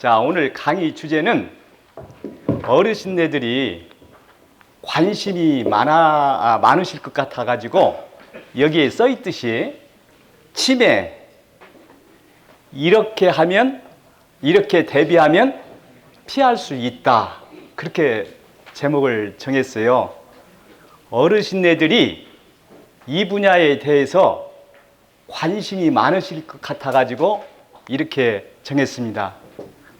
자, 오늘 강의 주제는 어르신네들이 관심이 많으실 것 같아가지고 여기에 써 있듯이 치매 이렇게 하면, 이렇게 대비하면 피할 수 있다. 그렇게 제목을 정했어요. 어르신네들이 이 분야에 대해서 관심이 많으실 것 같아가지고 이렇게 정했습니다.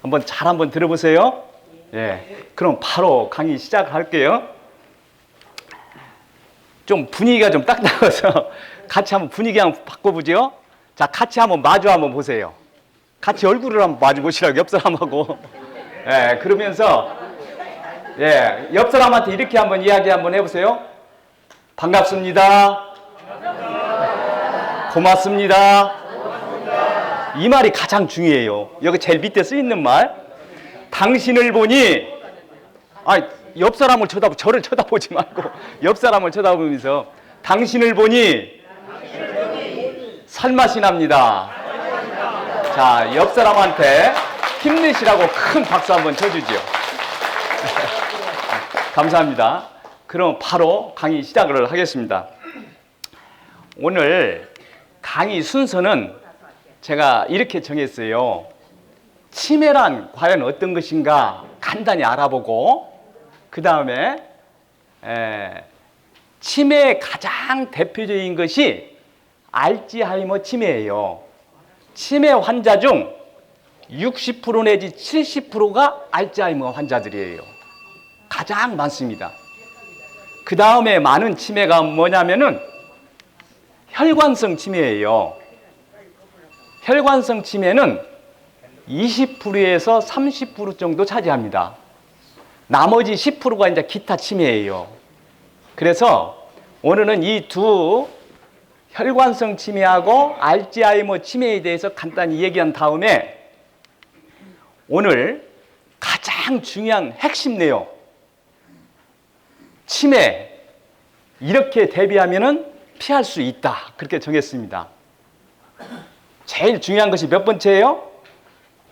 한번 들어보세요. 예, 그럼 바로 강의 시작할게요. 좀 분위기가 좀 딱딱해서 같이 한번 분위기 한번 바꿔보죠. 자, 같이 한번 마주 한번 보세요. 같이 얼굴을 한번 마주 보시라고, 옆 사람하고. 예, 그러면서 옆 사람한테 이렇게 한번 이야기 한번 해보세요. 반갑습니다. 고맙습니다. 이 말이 가장 중요해요. 여기 제일 밑에 쓰여 있는 말. 당신을 보니, 옆 사람을 저를 쳐다보지 말고 옆 사람을 쳐다보면서 당신을 보니 살맛이 납니다. 자, 옆 사람한테 힘내시라고 큰 박수 한번 쳐주죠. 감사합니다. 그럼 바로 강의 시작을 하겠습니다. 오늘 강의 순서는 제가 이렇게 정했어요. 치매란 과연 어떤 것인가 간단히 알아보고, 그 다음에 치매의 가장 대표적인 것이 알츠하이머 치매예요. 치매 환자 중 60% 내지 70%가 알츠하이머 환자들이에요. 가장 많습니다. 그 다음에 많은 치매가 뭐냐면은 혈관성 치매예요. 혈관성 치매는 20%에서 30% 정도 차지합니다. 나머지 10%가 이제 기타 치매예요. 그래서 오늘은 이 두 혈관성 치매하고 알츠하이머 치매에 대해서 간단히 얘기한 다음에 오늘 가장 중요한 핵심 내용, 치매 이렇게 대비하면은 피할 수 있다. 그렇게 정했습니다. 제일 중요한 것이 몇 번째예요?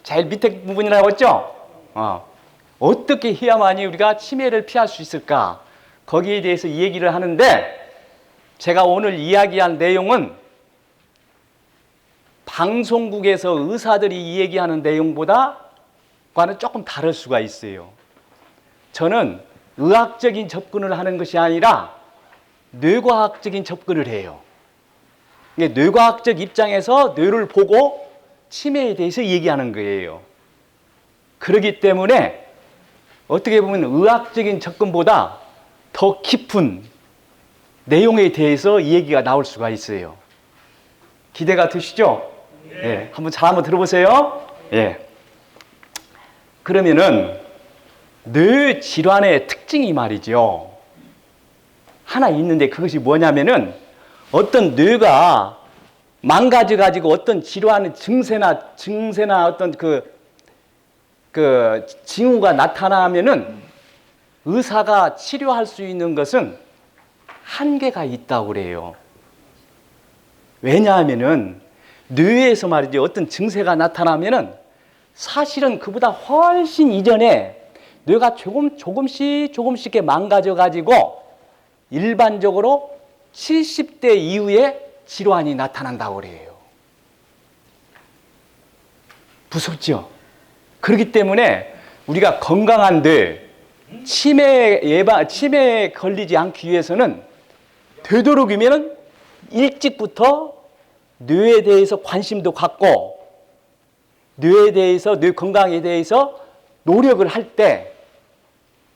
제일 밑에 부분이라고 했죠? 어떻게 해야만이 우리가 치매를 피할 수 있을까? 거기에 대해서 얘기를 하는데, 제가 오늘 이야기한 내용은 방송국에서 의사들이 얘기하는 내용보다는 조금 다를 수가 있어요. 저는 의학적인 접근을 하는 것이 아니라 뇌과학적인 접근을 해요. 뇌과학적 입장에서 뇌를 보고 치매에 대해서 얘기하는 거예요. 그렇기 때문에 어떻게 보면 의학적인 접근보다 더 깊은 내용에 대해서 얘기가 나올 수가 있어요. 기대가 되시죠? 예, 한번 들어보세요. 예. 그러면은 뇌 질환의 특징이 말이죠. 하나 있는데 그것이 뭐냐면은 어떤 뇌가 망가져가지고 어떤 질환의 증세나 어떤 그 징후가 나타나면은 의사가 치료할 수 있는 것은 한계가 있다고 그래요. 왜냐하면은 뇌에서 말이죠. 어떤 증세가 나타나면은 사실은 그보다 훨씬 이전에 뇌가 조금씩 망가져가지고 일반적으로 70대 이후에 질환이 나타난다고 그래요. 무섭죠? 그렇기 때문에 우리가 건강한 뇌, 치매에 걸리지 않기 위해서는 되도록이면 일찍부터 뇌에 대해서 관심도 갖고 뇌 건강에 대해서 노력을 할 때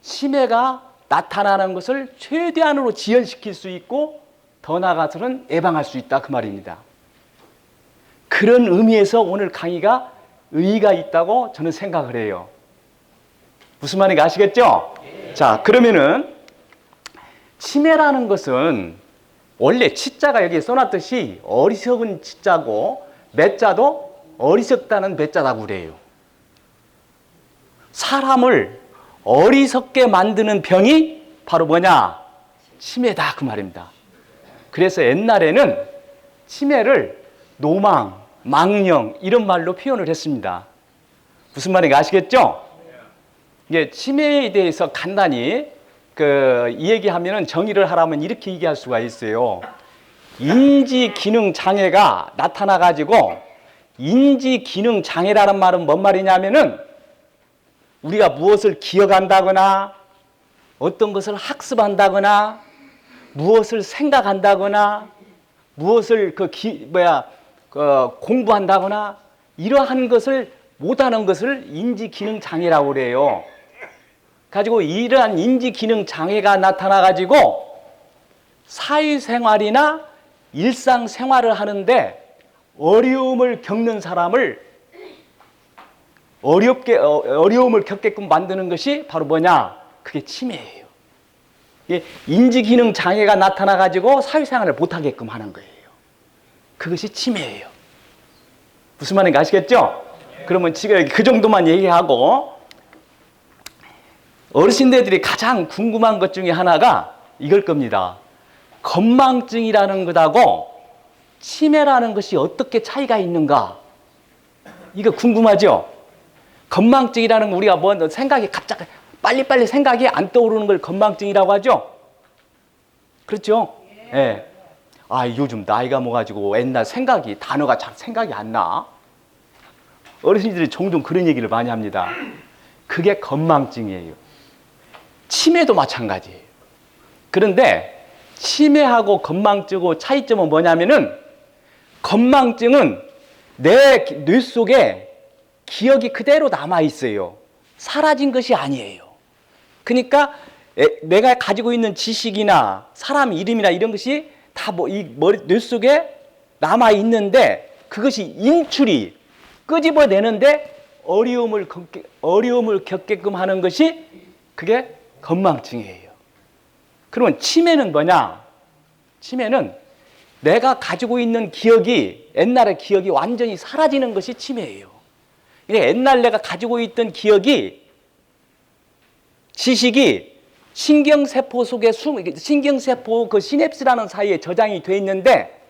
치매가 나타나는 것을 최대한으로 지연시킬 수 있고 더 나아가서는 예방할 수 있다, 그 말입니다. 그런 의미에서 오늘 강의가 의의가 있다고 저는 생각을 해요. 무슨 말인지 아시겠죠? 자, 그러면은 치매라는 것은 원래 치자가 여기에 써놨듯이 어리석은 치자고 매자도 어리석다는 매자라고 그래요. 사람을 어리석게 만드는 병이 바로 뭐냐? 치매다, 그 말입니다. 그래서 옛날에는 치매를 노망, 망령 이런 말로 표현을 했습니다. 무슨 말인지 아시겠죠? 이게 치매에 대해서 간단히 이 얘기하면은 정의를 하라면 이렇게 얘기할 수가 있어요. 인지 기능 장애가 나타나 가지고, 인지 기능 장애라는 말은 뭔 말이냐면은 우리가 무엇을 기억한다거나 어떤 것을 학습한다거나 무엇을 생각한다거나 무엇을 공부한다거나 이러한 것을 못하는 것을 인지 기능 장애라고 그래요. 가지고 이러한 인지 기능 장애가 나타나 가지고 사회생활이나 일상생활을 하는데 어려움을 겪는 사람을 어려움을 겪게끔 만드는 것이 바로 뭐냐? 그게 치매예요. 인지 기능 장애가 나타나 가지고 사회생활을 못하게끔 하는 거예요. 그것이 치매예요. 무슨 말인지 아시겠죠? 그러면 지금 그 정도만 얘기하고, 어르신들이 가장 궁금한 것 중에 하나가 이걸 겁니다. 건망증이라는 것하고 치매라는 것이 어떻게 차이가 있는가? 이거 궁금하죠? 건망증이라는 거 우리가 뭐 생각이 갑자기 빨리빨리 생각이 안 떠오르는 걸 건망증이라고 하죠? 그렇죠? 예. 네. 요즘 나이가 먹어가지고 옛날 단어가 잘 생각이 안 나. 어르신들이 종종 그런 얘기를 많이 합니다. 그게 건망증이에요. 치매도 마찬가지예요. 그런데 치매하고 건망증하고 차이점은 뭐냐면은, 건망증은 내 뇌 속에 기억이 그대로 남아있어요. 사라진 것이 아니에요. 그러니까 내가 가지고 있는 지식이나 사람 이름이나 이런 것이 다 뇌 속에 남아있는데, 그것이 인출이 끄집어내는데 어려움을 겪게끔 하는 것이 그게 건망증이에요. 그러면 치매는 뭐냐? 치매는 내가 가지고 있는 기억이, 옛날의 기억이 완전히 사라지는 것이 치매예요. 옛날 내가 가지고 있던 기억이, 지식이 신경세포 속에 신경세포 그 시냅스라는 사이에 저장이 돼 있는데,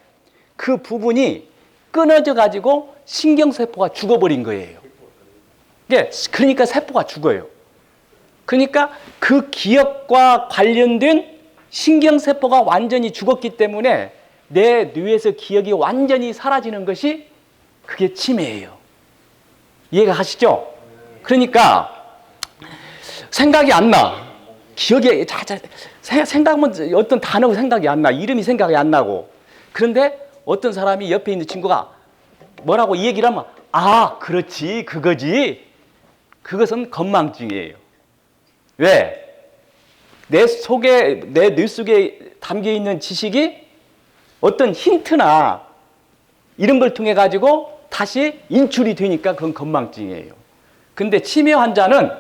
그 부분이 끊어져 가지고 신경세포가 죽어버린 거예요. 그러니까 세포가 죽어요. 그러니까 그 기억과 관련된 신경세포가 완전히 죽었기 때문에 내 뇌에서 기억이 완전히 사라지는 것이 그게 치매예요. 이해가 가시죠? 그러니까 생각이 안 나. 기억이 생각은 어떤 단어가 생각이 안 나. 이름이 생각이 안 나고. 그런데 어떤 사람이 옆에 있는 친구가 뭐라고 이 얘기를 하면, 그렇지, 그거지. 그것은 건망증이에요. 왜? 내 뇌 속에 담겨 있는 지식이 어떤 힌트나 이런 걸 통해 가지고 다시 인출이 되니까 그건 건망증이에요. 근데 치매 환자는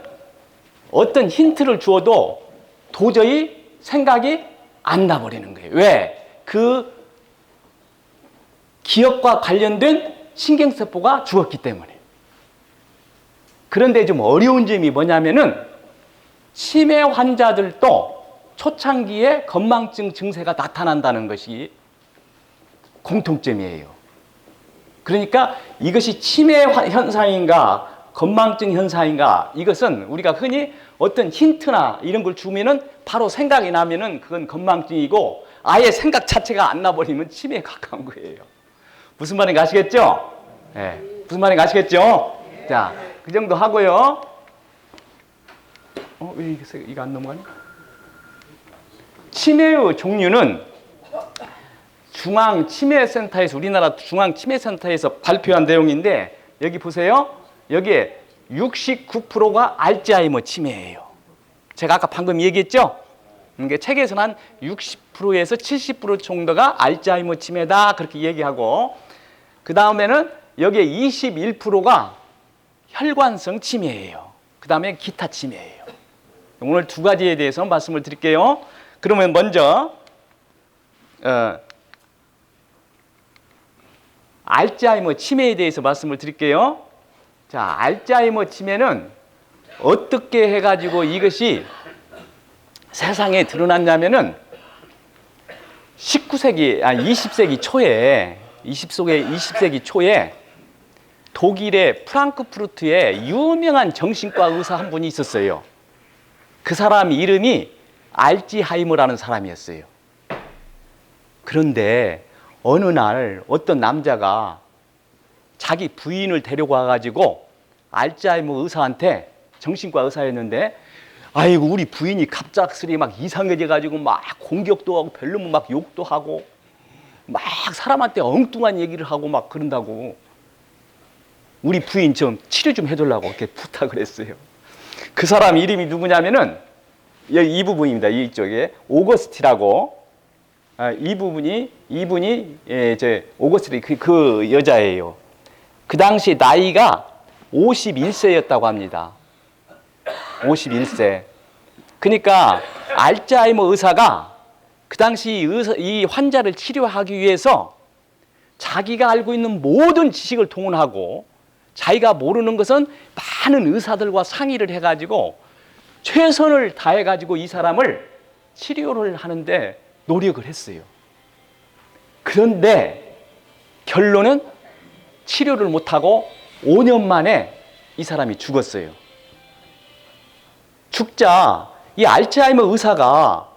어떤 힌트를 주어도 도저히 생각이 안 나버리는 거예요. 왜? 그 기억과 관련된 신경세포가 죽었기 때문에. 그런데 좀 어려운 점이 뭐냐면은, 치매 환자들도 초창기에 건망증 증세가 나타난다는 것이 공통점이에요. 그러니까 이것이 치매 현상인가 건망증 현상인가, 이것은 우리가 흔히 어떤 힌트나 이런 걸 주면은 바로 생각이 나면은 그건 건망증이고, 아예 생각 자체가 안 나버리면 치매에 가까운 거예요. 무슨 말인지 아시겠죠? 네. 무슨 말인지 아시겠죠? 자, 그 정도 하고요. 왜 이거 안 넘어가냐? 치매의 종류는 중앙치매센터에서, 우리나라 중앙치매센터에서 발표한 내용인데, 여기 보세요. 여기에 69%가 알츠하이머 치매예요. 제가 아까 방금 얘기했죠? 그러니까 책에서는 한 60%에서 70% 정도가 알츠하이머 치매다 그렇게 얘기하고, 그 다음에는 여기에 21%가 혈관성 치매예요. 그 다음에 기타 치매예요. 오늘 두 가지에 대해서 말씀을 드릴게요. 그러면 먼저 알츠하이머 치매에 대해서 말씀을 드릴게요. 자, 알츠하이머 치매는 어떻게 해가지고 이것이 세상에 드러났냐면은 20세기 초에 독일의 프랑크푸르트에 유명한 정신과 의사 한 분이 있었어요. 그 사람 이름이 알츠하이머라는 사람이었어요. 그런데 어느 날 어떤 남자가 자기 부인을 데리고 와가지고 알츠하이머 의사한테, 정신과 의사였는데, 아이고 우리 부인이 갑작스레 막 이상해져가지고 막 공격도 하고 별로면 막 욕도 하고 막 사람한테 엉뚱한 얘기를 하고 막 그런다고, 우리 부인 좀 치료 좀 해달라고 이렇게 부탁을 했어요. 그 사람 이름이 누구냐면은 여기 이 부분입니다. 이쪽에 오거스티라고, 이분이 오거스티 그 여자예요. 그 당시 나이가 51세였다고 합니다. 51세. 그러니까 알츠하이머 의사가 그 당시 이 환자를 치료하기 위해서 자기가 알고 있는 모든 지식을 동원하고 자기가 모르는 것은 많은 의사들과 상의를 해가지고 최선을 다해가지고 이 사람을 치료를 하는데 노력을 했어요. 그런데 결론은 치료를 못하고 5년 만에 이 사람이 죽었어요. 죽자 이 알츠하이머 의사가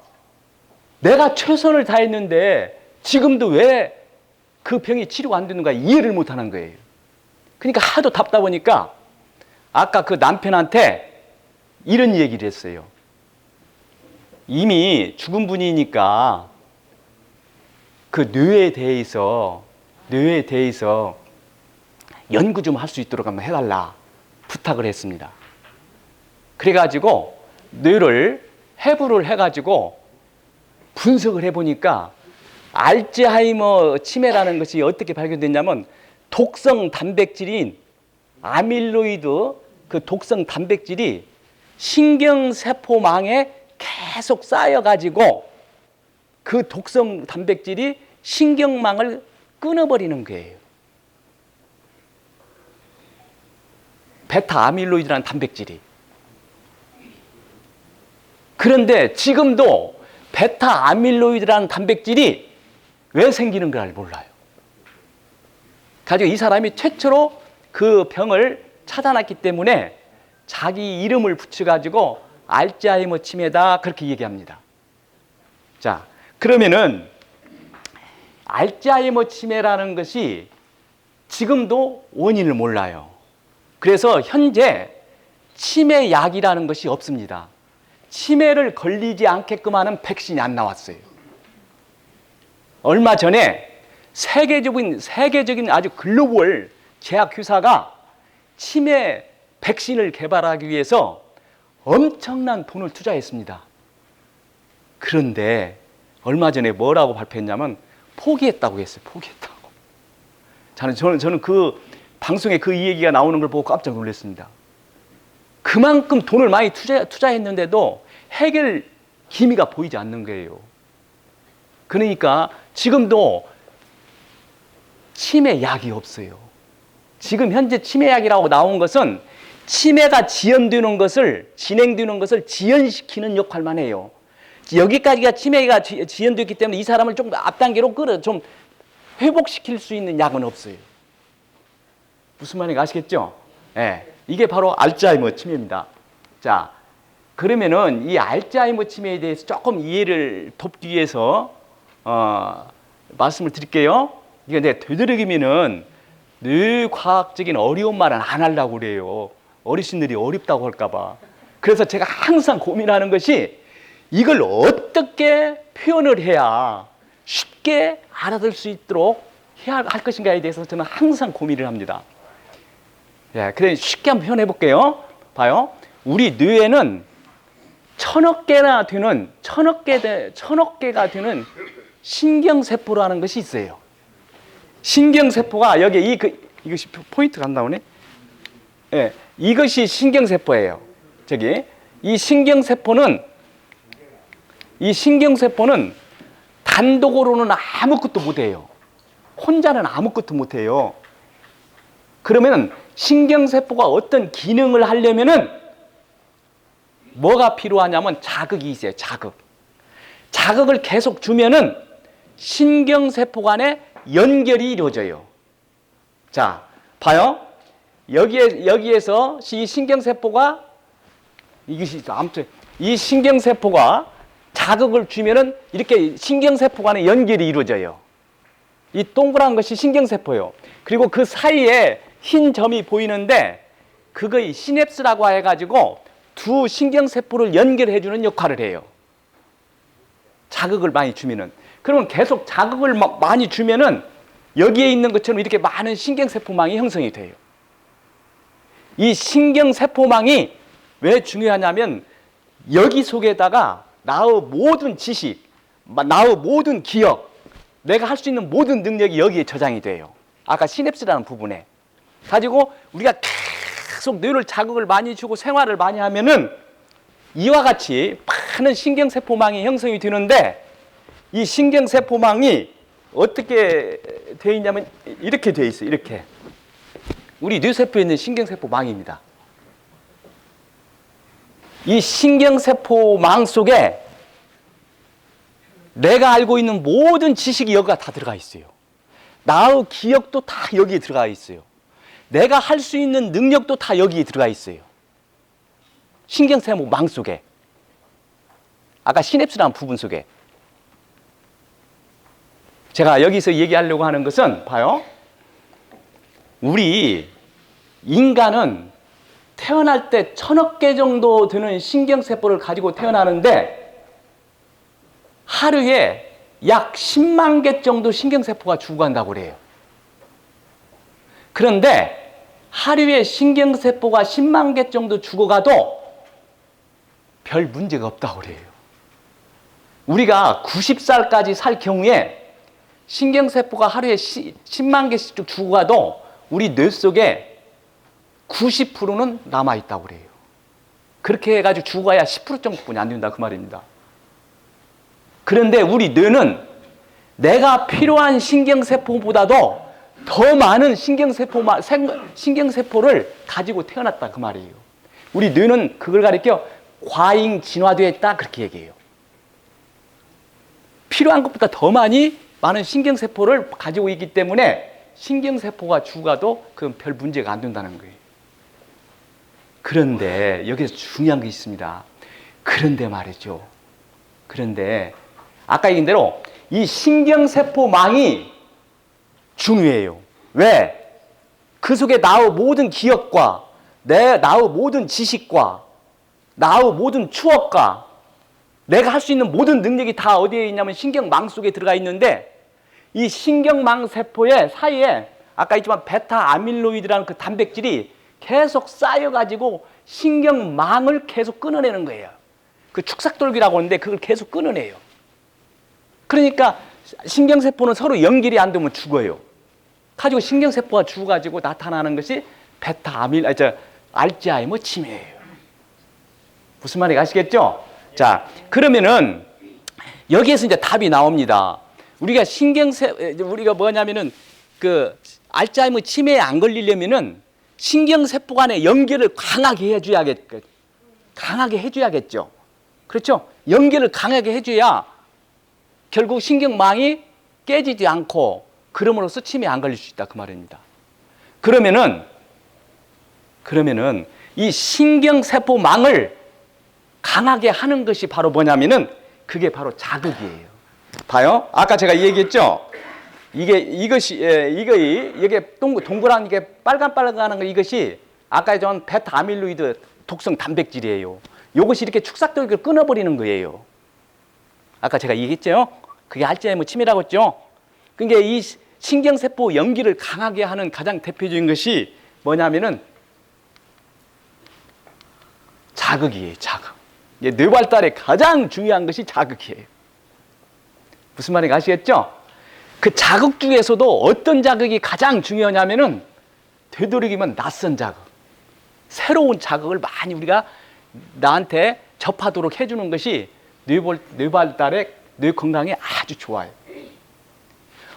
내가 최선을 다했는데 지금도 왜 그 병이 치료가 안 되는가 이해를 못하는 거예요. 그러니까 하도 답답하니까 아까 그 남편한테 이런 얘기를 했어요. 이미 죽은 분이니까 그 뇌에 대해서 연구 좀 할 수 있도록 한번 해달라 부탁을 했습니다. 그래가지고 뇌를 해부를 해가지고 분석을 해보니까 알츠하이머 치매라는 것이 어떻게 발견됐냐면 독성 단백질인 아밀로이드, 그 독성 단백질이 신경세포망에 계속 쌓여가지고 그 독성 단백질이 신경망을 끊어버리는 거예요. 베타 아밀로이드라는 단백질이. 그런데 지금도 베타 아밀로이드라는 단백질이 왜 생기는 걸 몰라요. 가지고 이 사람이 최초로 그 병을 찾아놨기 때문에 자기 이름을 붙여가지고 알츠하이머 치매다 그렇게 얘기합니다. 자, 그러면은 알츠하이머 치매라는 것이 지금도 원인을 몰라요. 그래서 현재 치매 약이라는 것이 없습니다. 치매를 걸리지 않게끔 하는 백신이 안 나왔어요. 얼마 전에 세계적인 아주 글로벌 제약회사가 치매 백신을 개발하기 위해서 엄청난 돈을 투자했습니다. 그런데 얼마 전에 뭐라고 발표했냐면 포기했다고 했어요. 포기했다고. 저는 그 방송에 그 얘기가 나오는 걸 보고 깜짝 놀랐습니다. 그만큼 돈을 많이 투자했는데도 해결 기미가 보이지 않는 거예요. 그러니까 지금도 치매 약이 없어요. 지금 현재 치매 약이라고 나온 것은 치매가 진행되는 것을 지연시키는 역할만 해요. 여기까지가 치매가 지연됐기 때문에 이 사람을 좀 앞단계로 좀 회복시킬 수 있는 약은 없어요. 무슨 말인지 아시겠죠? 네, 이게 바로 알츠하이머 치매입니다. 자, 그러면은 이 알츠하이머 치매에 대해서 조금 이해를 돕기 위해서 말씀을 드릴게요. 이게 내가 되도록이면은 늘 과학적인 어려운 말은 안 하려고 그래요. 어르신들이 어렵다고 할까봐. 그래서 제가 항상 고민하는 것이 이걸 어떻게 표현을 해야 쉽게 알아들 수 있도록 해야 할 것인가에 대해서 저는 항상 고민을 합니다. 예, 그래 쉽게 한번 표현해 볼게요. 봐요. 우리 뇌에는 천억 개가 되는 신경세포라는 것이 있어요. 신경세포가 여기 이것이 포인트가 안 나오네. 예, 이것이 신경세포예요. 이 신경세포는 단독으로는 아무것도 못해요. 혼자는 아무것도 못해요. 그러면 신경세포가 어떤 기능을 하려면은 뭐가 필요하냐면 자극이 있어요. 자극을 계속 주면은 신경세포 간에 연결이 이루어져요. 자, 봐요. 여기에서 이 신경세포가 이것이 아무튼 이 신경세포가 자극을 주면은 이렇게 신경세포 간의 연결이 이루어져요. 이 동그란 것이 신경세포예요. 그리고 그 사이에 흰 점이 보이는데 그거의 시냅스라고 해가지고 두 신경세포를 연결해주는 역할을 해요. 자극을 많이 주면은. 그러면 계속 자극을 많이 주면은 여기에 있는 것처럼 이렇게 많은 신경세포망이 형성이 돼요. 이 신경세포망이 왜 중요하냐면 여기 속에다가 나의 모든 지식, 나의 모든 기억, 내가 할 수 있는 모든 능력이 여기에 저장이 돼요. 아까 시냅스라는 부분에. 가지고 우리가 계속 뇌를 자극을 많이 주고 생활을 많이 하면은 이와 같이 많은 신경세포망이 형성이 되는데 이 신경세포망이 어떻게 되어 있냐면 이렇게 되어 있어요. 이렇게. 우리 뇌세포에 있는 신경세포망입니다. 이 신경세포망 속에 내가 알고 있는 모든 지식이 여기가 다 들어가 있어요. 나의 기억도 다 여기에 들어가 있어요. 내가 할 수 있는 능력도 다 여기에 들어가 있어요. 신경세포망 속에. 아까 시냅스라는 부분 속에. 제가 여기서 얘기하려고 하는 것은 봐요. 우리 인간은 태어날 때 1000억 개 정도 되는 신경세포를 가지고 태어나는데 하루에 약 10만 개 정도 신경세포가 죽어간다고 그래요. 그런데 하루에 신경세포가 10만 개 정도 죽어가도 별 문제가 없다고 그래요. 우리가 90살까지 살 경우에 신경세포가 하루에 10만 개씩 죽어가도 우리 뇌 속에 90%는 남아있다고 그래요. 그렇게 해가지고 죽어야 10% 정도뿐이 안 된다 그 말입니다. 그런데 우리 뇌는 내가 필요한 신경세포보다도 더 많은 신경세포를 가지고 태어났다 그 말이에요. 우리 뇌는 그걸 가리켜 과잉 진화되었다 그렇게 얘기해요. 필요한 것보다 더 많은 신경세포를 가지고 있기 때문에 신경세포가 죽어도 그건 별 문제가 안 된다는 거예요. 그런데 여기서 중요한 게 있습니다. 그런데 말이죠. 그런데 아까 얘기한 대로 이 신경세포망이 중요해요. 왜? 그 속에 나의 모든 기억과 나의 모든 지식과 나의 모든 추억과 내가 할 수 있는 모든 능력이 다 어디에 있냐면 신경망 속에 들어가 있는데 이 신경망 세포의 사이에 아까 있지만 베타 아밀로이드라는 그 단백질이 계속 쌓여가지고 신경망을 계속 끊어내는 거예요. 그 축삭돌기라고 하는데 그걸 계속 끊어내요. 그러니까 신경세포는 서로 연결이 안 되면 죽어요. 가지고 신경세포가 죽어가지고 나타나는 것이 알츠하이머 치매예요. 무슨 말인지 아시겠죠? 자, 그러면은 여기에서 이제 답이 나옵니다. 우리가 뭐냐면은 그 알츠하이머 치매에 안 걸리려면은 신경세포 간의 연결을 강하게 해줘야겠죠. 그렇죠? 연결을 강하게 해줘야 결국 신경망이 깨지지 않고 그럼으로써 치매에 안 걸릴 수 있다 그 말입니다. 그러면은 이 신경세포망을 강하게 하는 것이 바로 뭐냐면은 그게 바로 자극이에요. 봐요. 아까 제가 얘기했죠. 이게 동그란 이게 빨간빨간한 거 이것이 아까 전 베타 아밀로이드 독성 단백질이에요. 이것이 이렇게 축삭돌기를 끊어버리는 거예요. 아까 제가 얘기했죠. 그게 알츠하이머 치매라고 했죠. 그러니까 이 신경세포 연기를 강하게 하는 가장 대표적인 것이 뭐냐면은 자극이에요. 자극. 뇌 발달에 가장 중요한 것이 자극이에요. 무슨 말인지 아시겠죠? 그 자극 중에서도 어떤 자극이 가장 중요하냐면은 되도록이면 낯선 자극, 새로운 자극을 많이 우리가 나한테 접하도록 해주는 것이 뇌 발달에 뇌 건강에 아주 좋아요.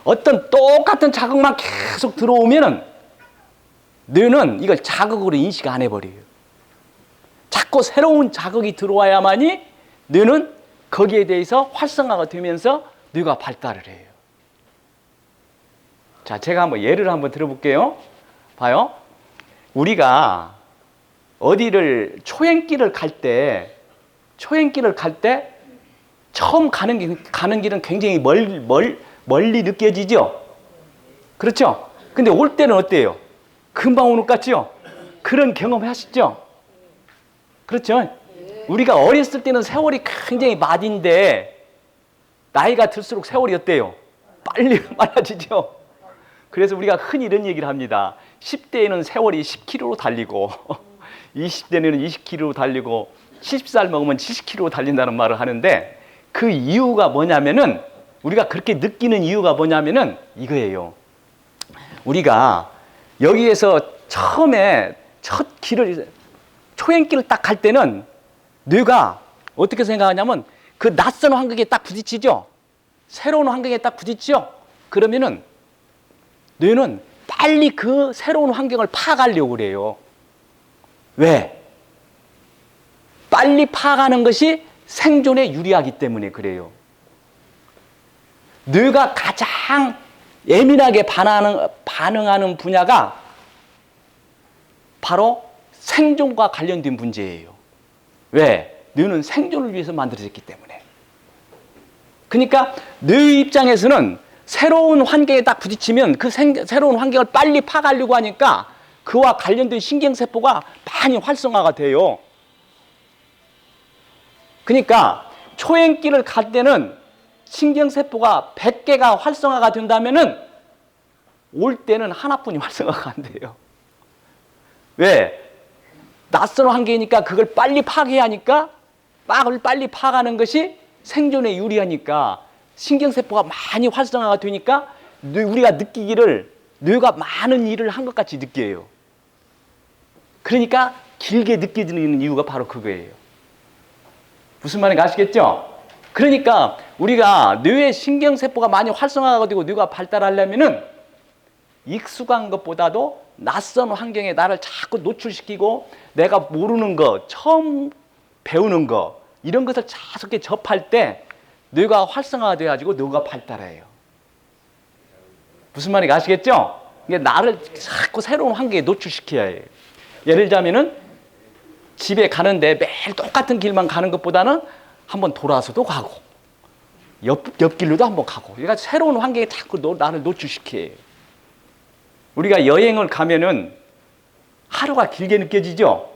어떤 똑같은 자극만 계속 들어오면은 뇌는 이걸 자극으로 인식 안 해버려요. 자꾸 새로운 자극이 들어와야만이 뇌는 거기에 대해서 활성화가 되면서 뇌가 발달을 해요. 자, 제가 한번 예를 한번 들어볼게요. 봐요. 우리가 어디를 초행길을 갈 때 처음 가는 길은 굉장히 멀리 느껴지죠? 그렇죠? 근데 올 때는 어때요? 금방 오는 것 같죠? 그런 경험 하시죠? 그렇죠? 우리가 어렸을 때는 세월이 굉장히 맞인데 나이가 들수록 세월이 어때요? 빨리 많아지죠? 그래서 우리가 흔히 이런 얘기를 합니다. 10대에는 세월이 10km로 달리고 20대에는 20km로 달리고 70살 먹으면 70km로 달린다는 말을 하는데 그 이유가 뭐냐면은 우리가 그렇게 느끼는 이유가 뭐냐면은 이거예요. 우리가 여기에서 처음에 초행길을 딱 갈 때는 뇌가 어떻게 생각하냐면 그 낯선 환경에 딱 부딪히죠? 새로운 환경에 딱 부딪히죠? 그러면은 뇌는 빨리 그 새로운 환경을 파악하려고 그래요. 왜? 빨리 파악하는 것이 생존에 유리하기 때문에 그래요. 뇌가 가장 예민하게 반응하는 분야가 바로 생존과 관련된 문제예요. 왜? 뇌는 생존을 위해서 만들어졌기 때문에. 그러니까 뇌 입장에서는 새로운 환경에 딱 부딪히면 그 새로운 환경을 빨리 파악하려고 하니까 그와 관련된 신경세포가 많이 활성화가 돼요. 그러니까 초행길을 갈 때는 신경세포가 100개가 활성화가 된다면은 올 때는 하나뿐이 활성화가 안 돼요. 왜? 낯선 환경이니까 그걸 빨리 파악해야 하니까 빨리 파악하는 것이 생존에 유리하니까 신경세포가 많이 활성화가 되니까 우리가 느끼기를 뇌가 많은 일을 한 것 같이 느껴요. 그러니까 길게 느껴지는 이유가 바로 그거예요. 무슨 말인지 아시겠죠? 그러니까 우리가 뇌의 신경세포가 많이 활성화가 되고 뇌가 발달하려면은 익숙한 것보다도 낯선 환경에 나를 자꾸 노출시키고 내가 모르는 거, 처음 배우는 거 이런 것을 자꾸 접할 때 뇌가 활성화가 돼가지고 뇌가 발달해요. 무슨 말인지 아시겠죠? 이게 나를 자꾸 새로운 환경에 노출시켜야 해요. 예를 들자면은 집에 가는데 매일 똑같은 길만 가는 것보다는 한번 돌아서도 가고 옆길로도 한번 가고 그러니까 새로운 환경에 자꾸 나를 노출시켜요. 우리가 여행을 가면은 하루가 길게 느껴지죠?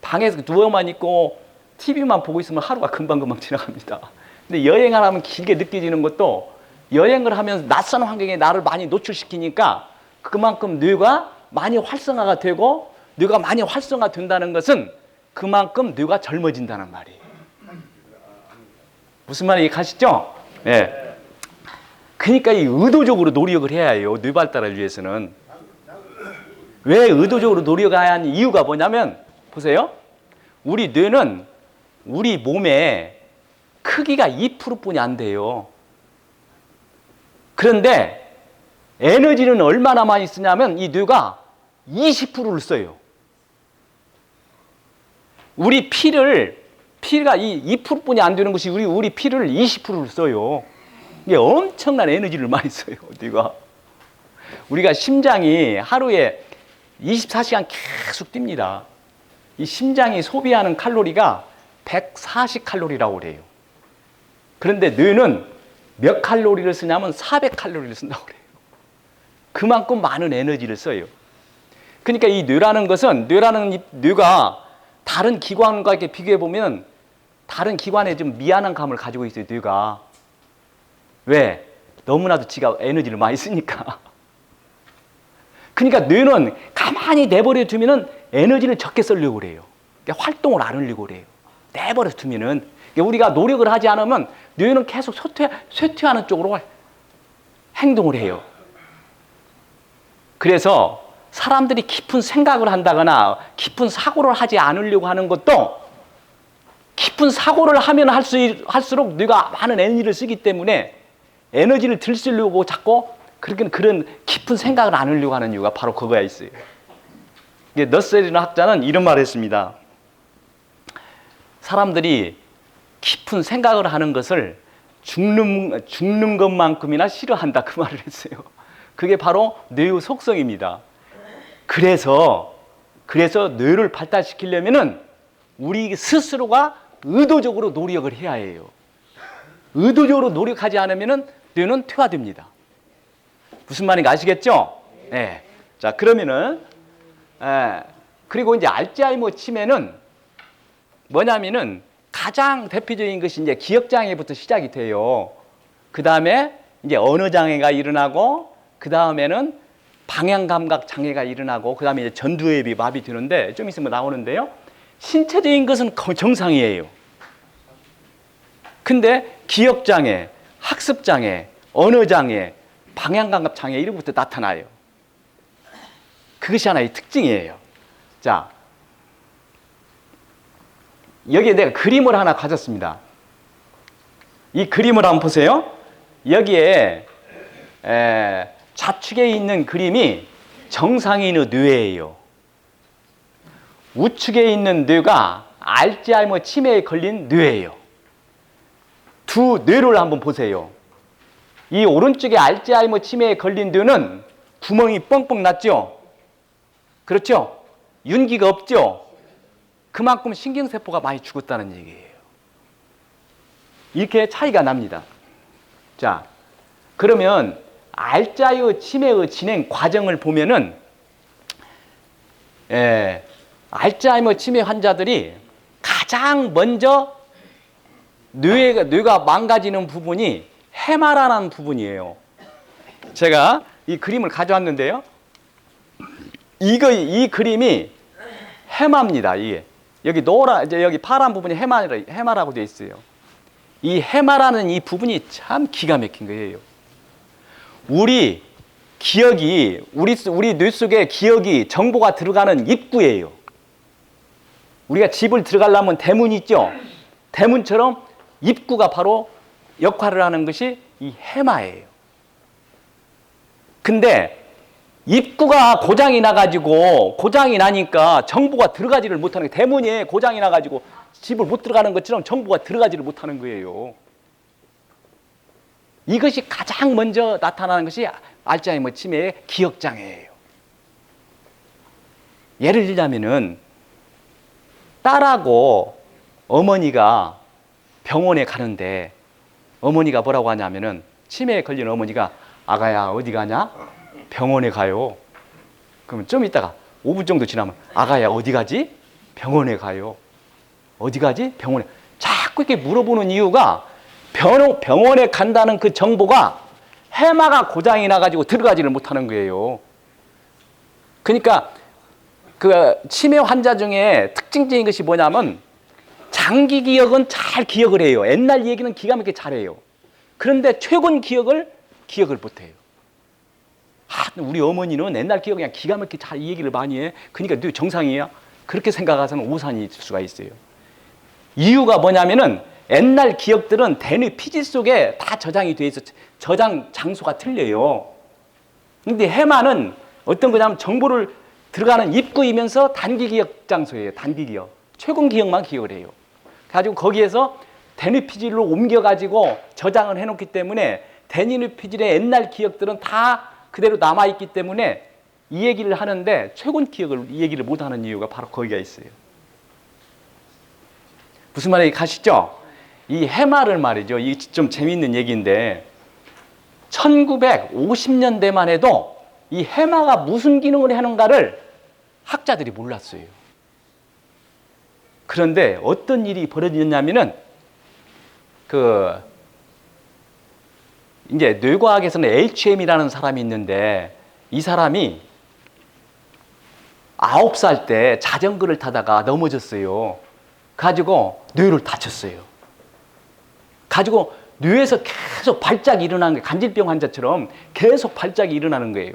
방에서 누워만 있고 TV만 보고 있으면 하루가 금방 지나갑니다. 근데 여행을 하면 길게 느껴지는 것도 여행을 하면서 낯선 환경에 나를 많이 노출시키니까 그만큼 뇌가 많이 활성화가 되고 뇌가 많이 활성화된다는 것은 그만큼 뇌가 젊어진다는 말이에요. 무슨 말인지 가시죠? 네. 그러니까 이 의도적으로 노력을 해야 해요. 뇌 발달을 위해서는. 왜 의도적으로 노력해야 하는 이유가 뭐냐면 보세요. 우리 뇌는 우리 몸의 크기가 2%뿐이 안 돼요. 그런데 에너지는 얼마나 많이 쓰냐면 이 뇌가 20%를 써요. 우리 피가 이 2%뿐이 안 되는 것이 우리 피를 20%를 써요. 이게 엄청난 에너지를 많이 써요, 뇌가. 우리가 심장이 하루에 24시간 계속 뜁니다. 이 심장이 소비하는 칼로리가 140칼로리라고 그래요. 그런데 뇌는 몇 칼로리를 쓰냐면 400칼로리를 쓴다고 그래요. 그만큼 많은 에너지를 써요. 그러니까 이 뇌라는 것은 뇌가 다른 기관과 이렇게 비교해 보면 다른 기관에 좀 미안한 감을 가지고 있어요, 뇌가. 왜? 너무나도 지가 에너지를 많이 쓰니까. 그러니까 뇌는 가만히 내버려 두면은 에너지를 적게 쓰려고 그래요. 그러니까 활동을 안 하려고 그래요. 내버려 두면은. 그러니까 우리가 노력을 하지 않으면 뇌는 계속 쇠퇴하는 쪽으로 행동을 해요. 그래서 사람들이 깊은 생각을 한다거나 깊은 사고를 하지 않으려고 하는 것도 깊은 사고를 하면 할수록 뇌가 많은 에너지를 쓰기 때문에 에너지를 들 쓰려고 자꾸 그런 깊은 생각을 안 하려고 하는 이유가 바로 그거야 있어요. 너셀이라는 학자는 이런 말을 했습니다. 사람들이 깊은 생각을 하는 것을 죽는 것만큼이나 싫어한다 그 말을 했어요. 그게 바로 뇌의 속성입니다. 그래서 뇌를 발달시키려면은 우리 스스로가 의도적으로 노력을 해야 해요. 의도적으로 노력하지 않으면은 뇌는 퇴화됩니다. 무슨 말인지 아시겠죠? 네. 자, 그러면은, 그리고 이제 알츠하이머 치매는 뭐냐면은 가장 대표적인 것이 이제 기억장애부터 시작이 돼요. 그 다음에 이제 언어장애가 일어나고, 그 다음에는 방향감각 장애가 일어나고, 그 다음에 이제 전두엽이 마비되는데, 좀 있으면 나오는데요. 신체적인 것은 정상이에요. 근데 기억장애, 학습장애, 언어장애, 방향감각 장애 이런 것부터 나타나요. 그것이 하나의 특징이에요. 자, 여기에 내가 그림을 하나 가졌습니다. 이 그림을 한번 보세요. 여기에 좌측에 있는 그림이 정상인의 뇌예요. 우측에 있는 뇌가 알츠하이머 치매에 걸린 뇌예요. 두 뇌를 한번 보세요. 이 오른쪽에 알츠하이머 치매에 걸린 뇌는 구멍이 뻥뻥 났죠? 그렇죠? 윤기가 없죠? 그만큼 신경세포가 많이 죽었다는 얘기예요. 이렇게 차이가 납니다. 자, 그러면 알츠하이머 치매의 진행 과정을 보면은 알츠하이머 치매 환자들이 가장 먼저 뇌가 망가지는 부분이 해마라는 부분이에요. 제가 이 그림을 가져왔는데요. 이 그림이 해마입니다. 이게 여기 여기 파란 부분이 해마라고 되어 있어요. 이 해마라는 이 부분이 참 기가 막힌 거예요. 우리 뇌 속에 기억이 정보가 들어가는 입구예요. 우리가 집을 들어가려면 대문이 있죠. 대문처럼 입구가 바로 역할을 하는 것이 이 해마예요. 근데 입구가 고장이 나니까 정보가 들어가지를 못하는 거예요. 대문에 고장이 나가지고 집을 못 들어가는 것처럼 정보가 들어가지를 못하는 거예요. 이것이 가장 먼저 나타나는 것이 알츠하이머 치매의 기억장애예요. 예를 들자면은 딸하고 어머니가 병원에 가는데 어머니가 뭐라고 하냐면은 치매에 걸린 어머니가 아가야 어디 가냐? 병원에 가요. 그러면 좀 있다가 5분 정도 지나면 아가야 어디 가지? 병원에 가요. 어디 가지? 병원에. 자꾸 이렇게 물어보는 이유가 병원에 간다는 그 정보가 해마가 고장이 나가지고 들어가지를 못하는 거예요. 그러니까 그 치매 환자 중에 특징적인 것이 뭐냐면 장기 기억은 잘 기억을 해요. 옛날 얘기는 기가 막히게 잘해요. 그런데 최근 기억을 못해요. 우리 어머니는 옛날 기억 그냥 기가 막히게 잘 이 얘기를 많이 해. 그러니까 너 정상이야? 그렇게 생각해서는 오산이 있을 수가 있어요. 이유가 뭐냐면은 옛날 기억들은 대뇌 피질 속에 다 저장이 돼 있어. 저장 장소가 틀려요. 근데 해마는 어떤 거냐면 정보를 들어가는 입구이면서 단기 기억 장소예요. 단기 기억. 최근 기억만 기억을 해요. 가지고 거기에서 대뇌 피질로 옮겨가지고 저장을 해놓기 때문에 대뇌 피질의 옛날 기억들은 다 그대로 남아있기 때문에 이 얘기를 하는데 최근 기억을 이 얘기를 못하는 이유가 바로 거기가 있어요. 무슨 말인지 가시죠? 이 해마를 말이죠. 이 좀 재미있는 얘기인데 1950년대만 해도 이 해마가 무슨 기능을 하는가를 학자들이 몰랐어요. 그런데 어떤 일이 벌어졌냐면은 이제 뇌과학에서는 HM이라는 사람이 있는데 이 사람이 9살 때 자전거를 타다가 넘어졌어요. 가지고 뇌를 다쳤어요. 가지고 뇌에서 계속 발작이 일어나는 거예요. 간질병 환자처럼 계속 발작이 일어나는 거예요.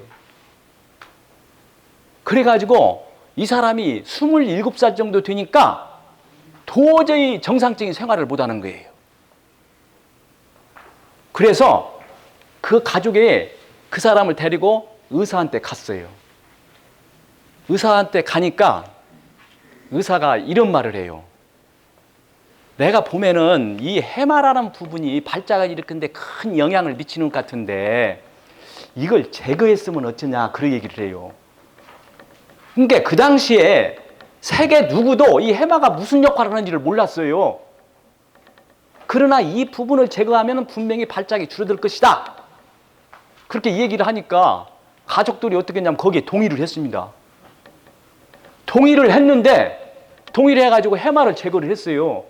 그래가지고 이 사람이 27살 정도 되니까 도저히 정상적인 생활을 못하는 거예요. 그래서 그 가족이 그 사람을 데리고 의사한테 갔어요. 의사한테 가니까 의사가 이런 말을 해요. 내가 보면은 이 해마라는 부분이 발작을 일으키는데 큰 영향을 미치는 것 같은데 이걸 제거했으면 어쩌냐 그런 얘기를 해요. 그러니까 그 당시에 세계 누구도 이 해마가 무슨 역할을 하는지를 몰랐어요. 그러나 이 부분을 제거하면 분명히 발작이 줄어들 것이다. 그렇게 얘기를 하니까 가족들이 어떻게 했냐면 거기에 동의를 했습니다. 동의를 했는데 동의를 해가지고 해마를 제거를 했어요.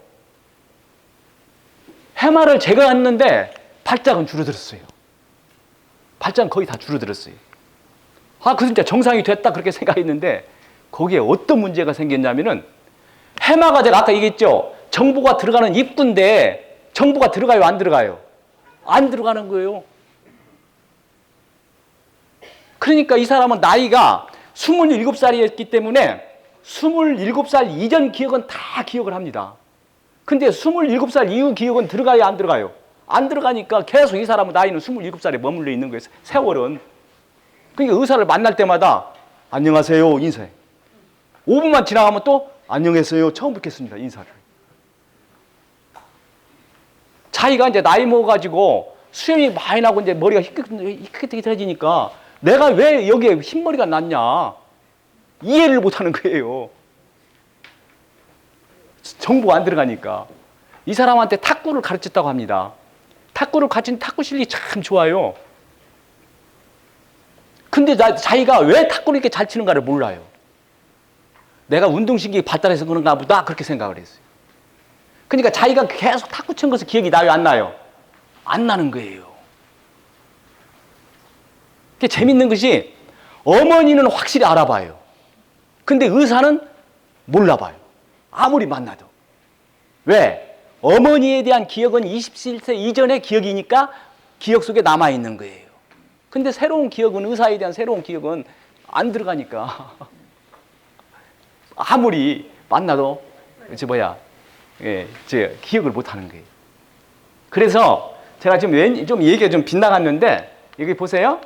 해마를 제거했는데 발작은 줄어들었어요. 발작은 거의 다 줄어들었어요. 그 진짜 정상이 됐다 그렇게 생각했는데 거기에 어떤 문제가 생겼냐면은 해마가 제가 아까 얘기했죠. 정부가 들어가는 입구인데 정부가 들어가요, 안 들어가요? 안 들어가는 거예요. 그러니까 이 사람은 나이가 27살이었기 때문에 27살 이전 기억은 다 기억을 합니다. 근데 27살 이후 기억은 들어가요, 안 들어가요? 안 들어가니까 계속 이 사람은 나이는 27살에 머물러 있는 거예요. 세월은. 그러니까 의사를 만날 때마다 안녕하세요 인사해. 5분만 지나가면 또 안녕하세요 처음 뵙겠습니다 인사를. 자기가 이제 나이 먹어가지고 수염이 많이 나고 이제 머리가 희끗희끗해지니까 내가 왜 여기에 흰머리가 났냐 이해를 못하는 거예요. 정보가 안 들어가니까. 이 사람한테 탁구를 가르쳤다고 합니다. 탁구를 가르친 탁구 실력이 참 좋아요. 근데 자기가 왜 탁구를 이렇게 잘 치는가를 몰라요. 내가 운동신경이 발달해서 그런가 보다 그렇게 생각을 했어요. 그러니까 자기가 계속 탁구 친 것을 기억이 나요, 안 나요? 안 나는 거예요. 그게 재밌는 것이 어머니는 확실히 알아봐요. 근데 의사는 몰라봐요. 아무리 만나도. 왜? 어머니에 대한 기억은 27세 이전의 기억이니까 기억 속에 남아있는 거예요. 근데 새로운 기억은, 의사에 대한 새로운 기억은 안 들어가니까 아무리 만나도 기억을 못 하는 거예요. 그래서 제가 지금 좀 얘기가 좀 빗나갔는데 여기 보세요.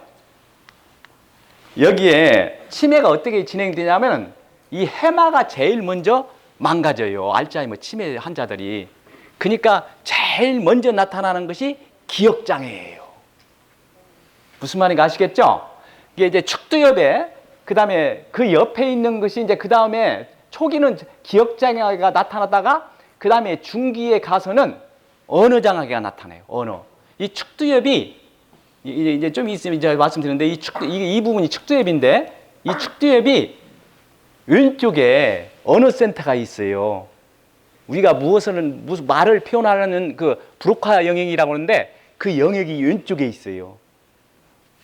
여기에 치매가 어떻게 진행되냐면 이 해마가 제일 먼저 망가져요. 알츠하이머 치매 환자들이. 그러니까 제일 먼저 나타나는 것이 기억장애예요. 무슨 말인지 아시겠죠? 이게 이제 축두엽에 그다음에 그 옆에 있는 것이 이제 그다음에 초기는 기억장애가 나타나다가 그다음에 중기에 가서는 언어장애가 나타나요. 언어. 이 축두엽이 이제 좀 있으면 이제 말씀드리는데 이 부분이 축두엽인데 이 축두엽이 왼쪽에 언어 센터가 있어요. 우리가 무슨 말을 표현하는 그 브로카 영역이라고 하는데 그 영역이 왼쪽에 있어요.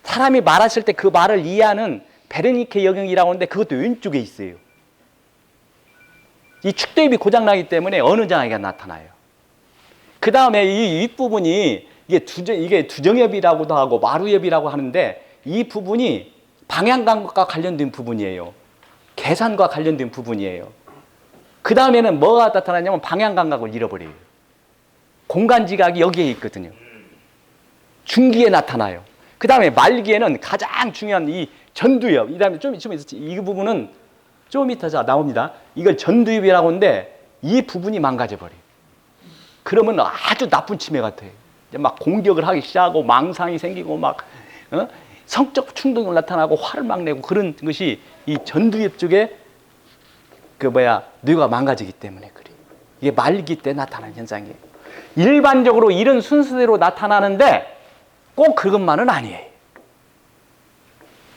사람이 말했을 때 그 말을 이해하는 베르니케 영역이라고 하는데 그것도 왼쪽에 있어요. 이 축두엽이 고장나기 때문에 언어 장애가 나타나요. 그 다음에 이 윗부분이 이게 두정엽이라고도 하고 마루엽이라고 하는데 이 부분이 방향감각과 관련된 부분이에요. 계산과 관련된 부분이에요. 그 다음에는 뭐가 나타나냐면 방향감각을 잃어버려요. 공간지각이 여기에 있거든요. 중기에 나타나요. 그 다음에 말기에는 가장 중요한 이 전두엽, 이 다음에 좀 있었지. 이 부분은 좀 이따 나옵니다. 이걸 전두엽이라고 하는데 이 부분이 망가져버려요. 그러면 아주 나쁜 치매 같아요. 이제 막 공격을 하기 시작하고 망상이 생기고 막 성적 충동이 나타나고 화를 막 내고 그런 것이 이 전두엽 쪽에 뇌가 망가지기 때문에 그래요. 이게 말기 때 나타나는 현상이에요. 일반적으로 이런 순서대로 나타나는데 꼭 그것만은 아니에요.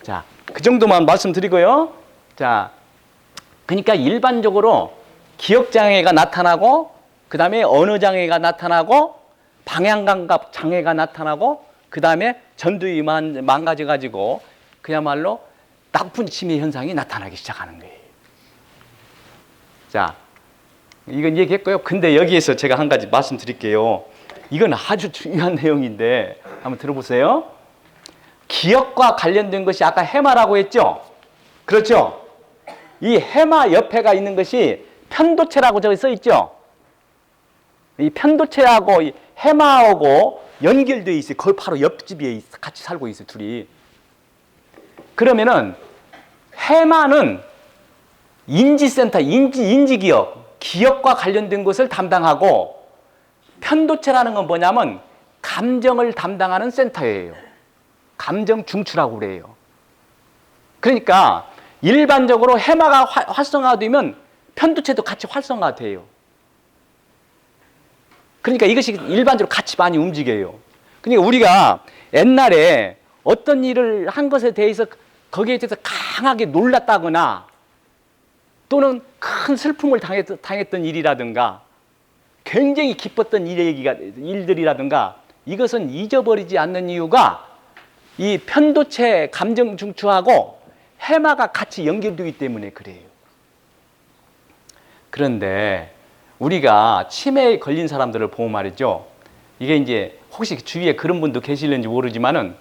자, 그 정도만 말씀드리고요. 자, 그러니까 일반적으로 기억장애가 나타나고 그 다음에 언어장애가 나타나고 방향감각 장애가 나타나고 그 다음에 전두엽이 망가져가지고 그야말로 나쁜 치매 현상이 나타나기 시작하는 거예요. 자, 이건 얘기했고요. 근데 여기에서 제가 한 가지 말씀드릴게요. 이건 아주 중요한 내용인데 한번 들어보세요. 기억과 관련된 것이 아까 해마라고 했죠? 그렇죠? 이 해마 옆에가 있는 것이 편도체라고 저기 써 있죠? 이 편도체하고 이 해마하고 연결되어 있어요. 거의 바로 옆집에 같이 살고 있어요, 둘이. 그러면은 해마는 인지센터, 인지기억, 기억과 관련된 것을 담당하고 편도체라는 건 뭐냐면 감정을 담당하는 센터예요. 감정 중추라고 그래요. 그러니까 일반적으로 해마가 활성화되면 편두체도 같이 활성화돼요. 그러니까 이것이 일반적으로 같이 많이 움직여요. 그러니까 우리가 옛날에 어떤 일을 한 것에 대해서 거기에 대해서 강하게 놀랐다거나 또는 큰 슬픔을 당했던 일이라든가 굉장히 기뻤던 일들이라든가 이것은 잊어버리지 않는 이유가 이 편도체 감정 중추하고 해마가 같이 연결되기 때문에 그래요. 그런데 우리가 치매에 걸린 사람들을 보면 말이죠. 이게 이제 혹시 주위에 그런 분도 계실는지 모르지만은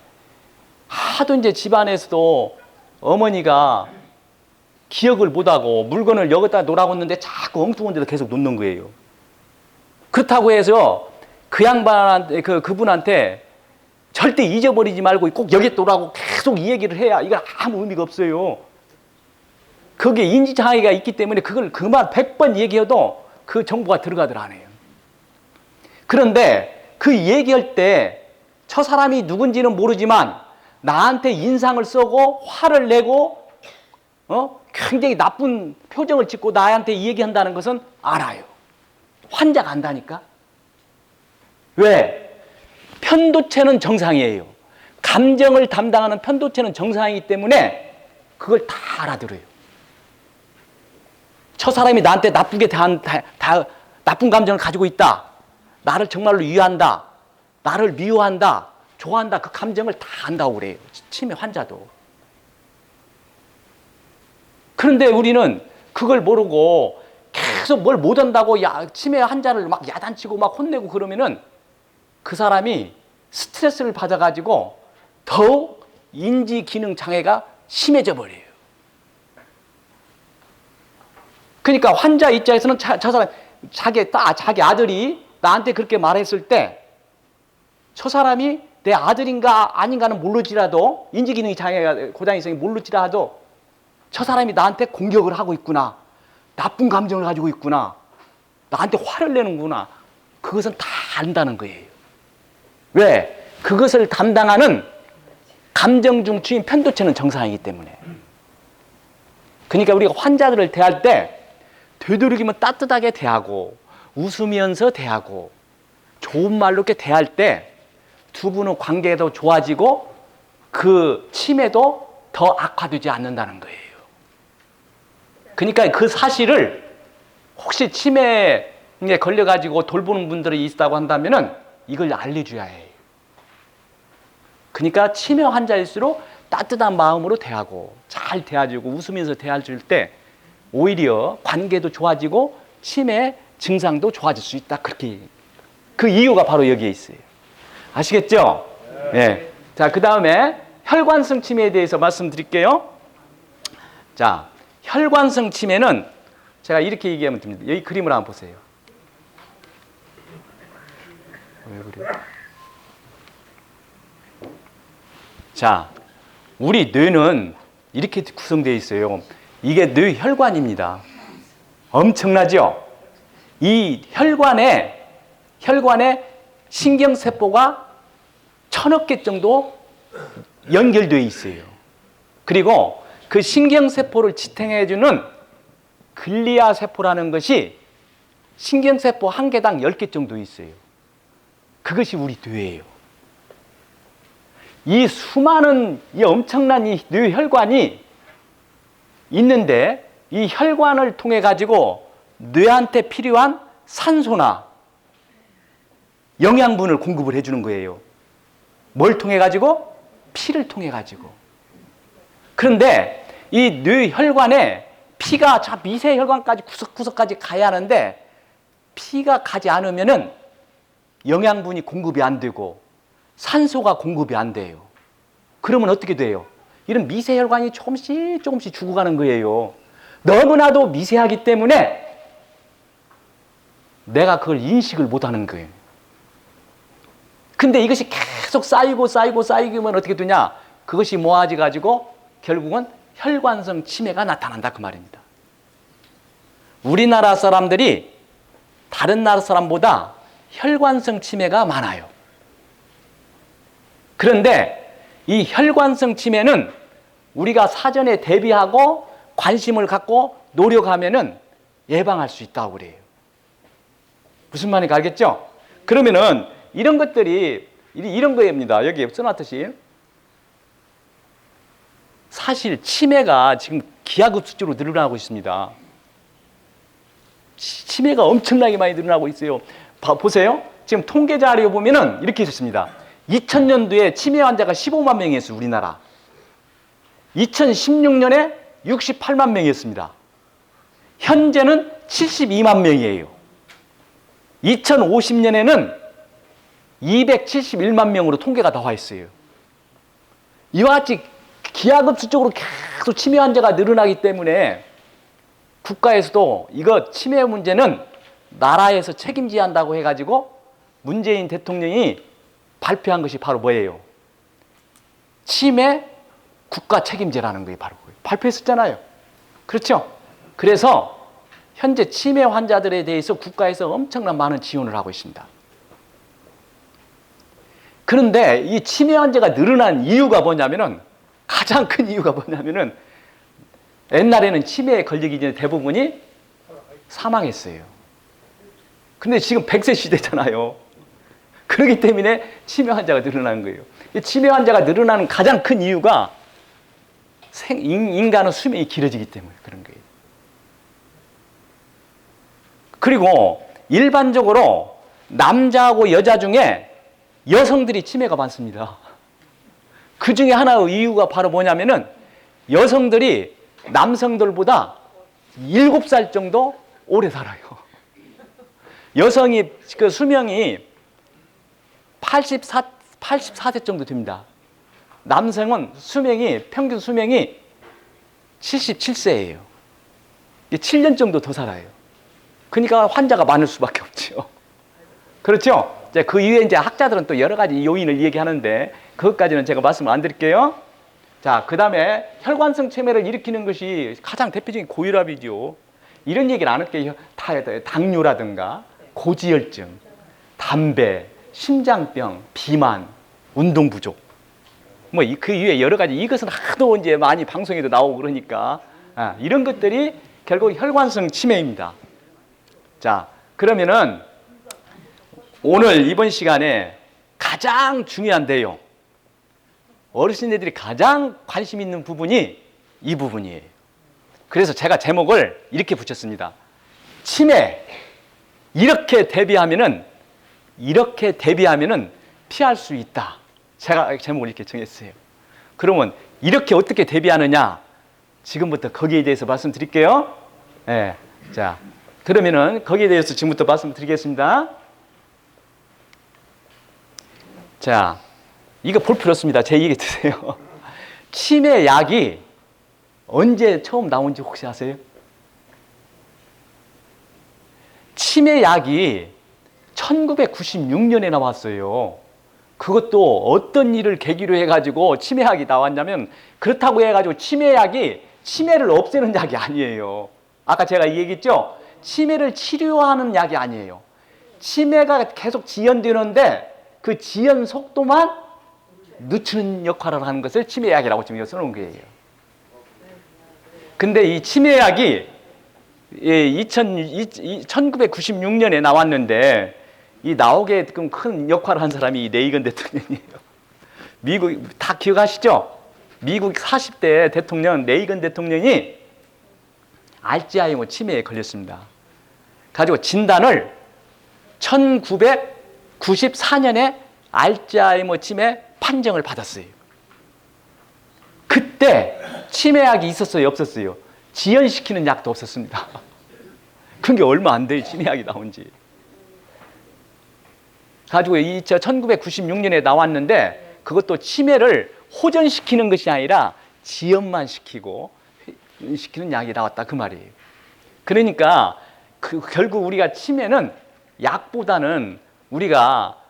하도 이제 집안에서도 어머니가 기억을 못하고 물건을 여기다 놓으라고 했는데 자꾸 엉뚱한 데다 계속 놓는 거예요. 그렇다고 해서 그 양반한테, 그분한테 절대 잊어버리지 말고 꼭 여기 놓으라고 계속 이 얘기를 해야 이건 아무 의미가 없어요. 거기에 인지장애가 있기 때문에 그걸 그 말 100번 얘기해도 그 정보가 들어가들 안 해요. 그런데 그 얘기할 때 저 사람이 누군지는 모르지만 나한테 인상을 쓰고 화를 내고 굉장히 나쁜 표정을 짓고 나한테 이 얘기한다는 것은 알아요. 환자가 안다니까. 왜? 편도체는 정상이에요. 감정을 담당하는 편도체는 정상이기 때문에 그걸 다 알아들어요. 저 사람이 나한테 나쁘게 나쁜 감정을 가지고 있다. 나를 정말로 위한다. 나를 미워한다. 좋아한다. 그 감정을 다 안다고 그래요. 치매 환자도. 그런데 우리는 그걸 모르고 계속 뭘 못한다고 치매 환자를 막 야단치고 막 혼내고 그러면은 그 사람이 스트레스를 받아가지고 더욱 인지 기능 장애가 심해져 버려요. 그러니까 환자 입장에서는 저 사람 자기 아들이 나한테 그렇게 말했을 때 저 사람이 내 아들인가 아닌가는 모르지라도 인지기능 장애가 고장 있으니 모르지라도 저 사람이 나한테 공격을 하고 있구나. 나쁜 감정을 가지고 있구나. 나한테 화를 내는구나. 그것은 다 안다는 거예요. 왜? 그것을 담당하는 감정 중추인 편도체는 정상이기 때문에. 그러니까 우리가 환자들을 대할 때 되도록이면 따뜻하게 대하고 웃으면서 대하고 좋은 말로 이렇게 대할 때 두 분의 관계가 더 좋아지고 그 치매도 더 악화되지 않는다는 거예요. 그러니까 그 사실을 혹시 치매에 걸려가지고 돌보는 분들이 있다고 한다면은 이걸 알려줘야 해요. 그러니까 치매 환자일수록 따뜻한 마음으로 대하고 잘 대해주고 웃으면서 대해줄 때 오히려 관계도 좋아지고 치매 증상도 좋아질 수 있다. 그렇게 그 이유가 바로 여기에 있어요. 아시겠죠? 네. 자, 그 다음에 혈관성 치매에 대해서 말씀드릴게요. 자, 혈관성 치매는 제가 이렇게 얘기하면 됩니다. 여기 그림을 한번 보세요. 왜 그래요? 자, 우리 뇌는 이렇게 구성되어 있어요. 이게 뇌 혈관입니다. 엄청나죠? 이 혈관에 신경세포가 1000억 개 정도 연결되어 있어요. 그리고 그 신경세포를 지탱해주는 글리아 세포라는 것이 신경세포 한 개당 10개 정도 있어요. 그것이 우리 뇌예요. 이 수많은 이 엄청난 이 뇌혈관이 있는데 이 혈관을 통해 가지고 뇌한테 필요한 산소나 영양분을 공급을 해주는 거예요. 뭘 통해 가지고? 피를 통해 가지고. 그런데 이 뇌혈관에 피가 저 미세혈관까지 구석구석까지 가야 하는데 피가 가지 않으면은 영양분이 공급이 안 되고 산소가 공급이 안 돼요. 그러면 어떻게 돼요? 이런 미세혈관이 조금씩 죽어가는 거예요. 너무나도 미세하기 때문에 내가 그걸 인식을 못하는 거예요. 근데 이것이 계속 쌓이면 어떻게 되냐? 그것이 모아져 가지고 결국은 혈관성 치매가 나타난다 그 말입니다. 우리나라 사람들이 다른 나라 사람보다 혈관성 치매가 많아요. 그런데 이 혈관성 치매는 우리가 사전에 대비하고 관심을 갖고 노력하면은 예방할 수 있다고 그래요. 무슨 말인지 알겠죠? 그러면은 이런 것들이 이런 거입니다. 여기 써놨듯이 사실 치매가 지금 기하급수적으로 늘어나고 있습니다. 치매가 엄청나게 많이 늘어나고 있어요. 보세요. 지금 통계 자료 보면은 이렇게 있었습니다. 2000년도에 치매 환자가 15만 명이었어요, 우리나라. 2016년에 68만 명이었습니다. 현재는 72만 명이에요. 2050년에는 271만 명으로 통계가 나와 있어요. 이와 같이 기하급수적으로 계속 치매 환자가 늘어나기 때문에 국가에서도 이거 치매 문제는 나라에서 책임져야 한다고 해가지고 문재인 대통령이 발표한 것이 바로 뭐예요? 치매 국가 책임제라는 거예요. 바로 발표했었잖아요. 그렇죠? 그래서 현재 치매 환자들에 대해서 국가에서 엄청난 많은 지원을 하고 있습니다. 그런데 이 치매 환자가 늘어난 이유가 뭐냐면은, 가장 큰 이유가 뭐냐면은, 옛날에는 치매에 걸리기 전에 대부분이 사망했어요. 근데 지금 100세 시대잖아요. 그렇기 때문에 치매 환자가 늘어나는 거예요. 이 치매 환자가 늘어나는 가장 큰 이유가 인간의 수명이 길어지기 때문에 그런 거예요. 그리고 일반적으로 남자하고 여자 중에 여성들이 치매가 많습니다. 그 중에 하나의 이유가 바로 뭐냐면은 여성들이 남성들보다 7살 정도 오래 살아요. 여성이 그 수명이 84세 정도 됩니다. 남성은 평균 수명이 77세예요. 7년 정도 더 살아요. 그러니까 환자가 많을 수밖에 없죠. 그렇죠? 그 이후에 이제 학자들은 또 여러 가지 요인을 얘기하는데 그것까지는 제가 말씀을 안 드릴게요. 자, 그 다음에 혈관성 치매를 일으키는 것이 가장 대표적인 고혈압이죠. 이런 얘기를 안 할게요. 당뇨라든가 고지혈증, 담배, 심장병, 비만, 운동 부족. 뭐 그 이후에 여러 가지, 이것은 하도 이제 많이 방송에도 나오고 그러니까 이런 것들이 결국 혈관성 치매입니다. 자, 그러면은 오늘 이번 시간에 가장 중요한데요. 어르신들이 가장 관심 있는 부분이 이 부분이에요. 그래서 제가 제목을 이렇게 붙였습니다. 치매. 이렇게 대비하면은 피할 수 있다. 제가 제목을 이렇게 정했어요. 그러면 이렇게 어떻게 대비하느냐? 지금부터 거기에 대해서 말씀드릴게요. 네. 자, 그러면은 거기에 대해서 지금부터 말씀드리겠습니다. 자, 이거 볼 필요 없습니다. 제 얘기 드세요. 치매 약이 언제 처음 나온지 혹시 아세요? 치매 약이 1996년에 나왔어요. 그것도 어떤 일을 계기로 해가지고 치매약이 나왔냐면, 그렇다고 해가지고 치매약이 치매를 없애는 약이 아니에요. 아까 제가 얘기했죠? 치매를 치료하는 약이 아니에요. 치매가 계속 지연되는데 그 지연 속도만 늦추는 역할을 하는 것을 치매약이라고 지금 써놓은 거예요. 근데 이 치매약이 1996년에 나왔는데, 이 나오게끔 큰 역할을 한 사람이 레이건 대통령이에요. 미국 다 기억하시죠? 미국 40대 대통령 레이건 대통령이 알츠하이머 치매에 걸렸습니다. 가지고 진단을 1994년에 알츠하이머 치매 판정을 받았어요. 그때 치매약이 있었어요, 없었어요? 지연시키는 약도 없었습니다. 그게 얼마 안 돼요, 치매약이 나온 지. 가지고 1996년에 나왔는데, 그것도 치매를 호전시키는 것이 아니라 지연만 시키는 약이 나왔다, 그 말이에요. 그러니까 결국 우리가 치매는 약보다는 우리가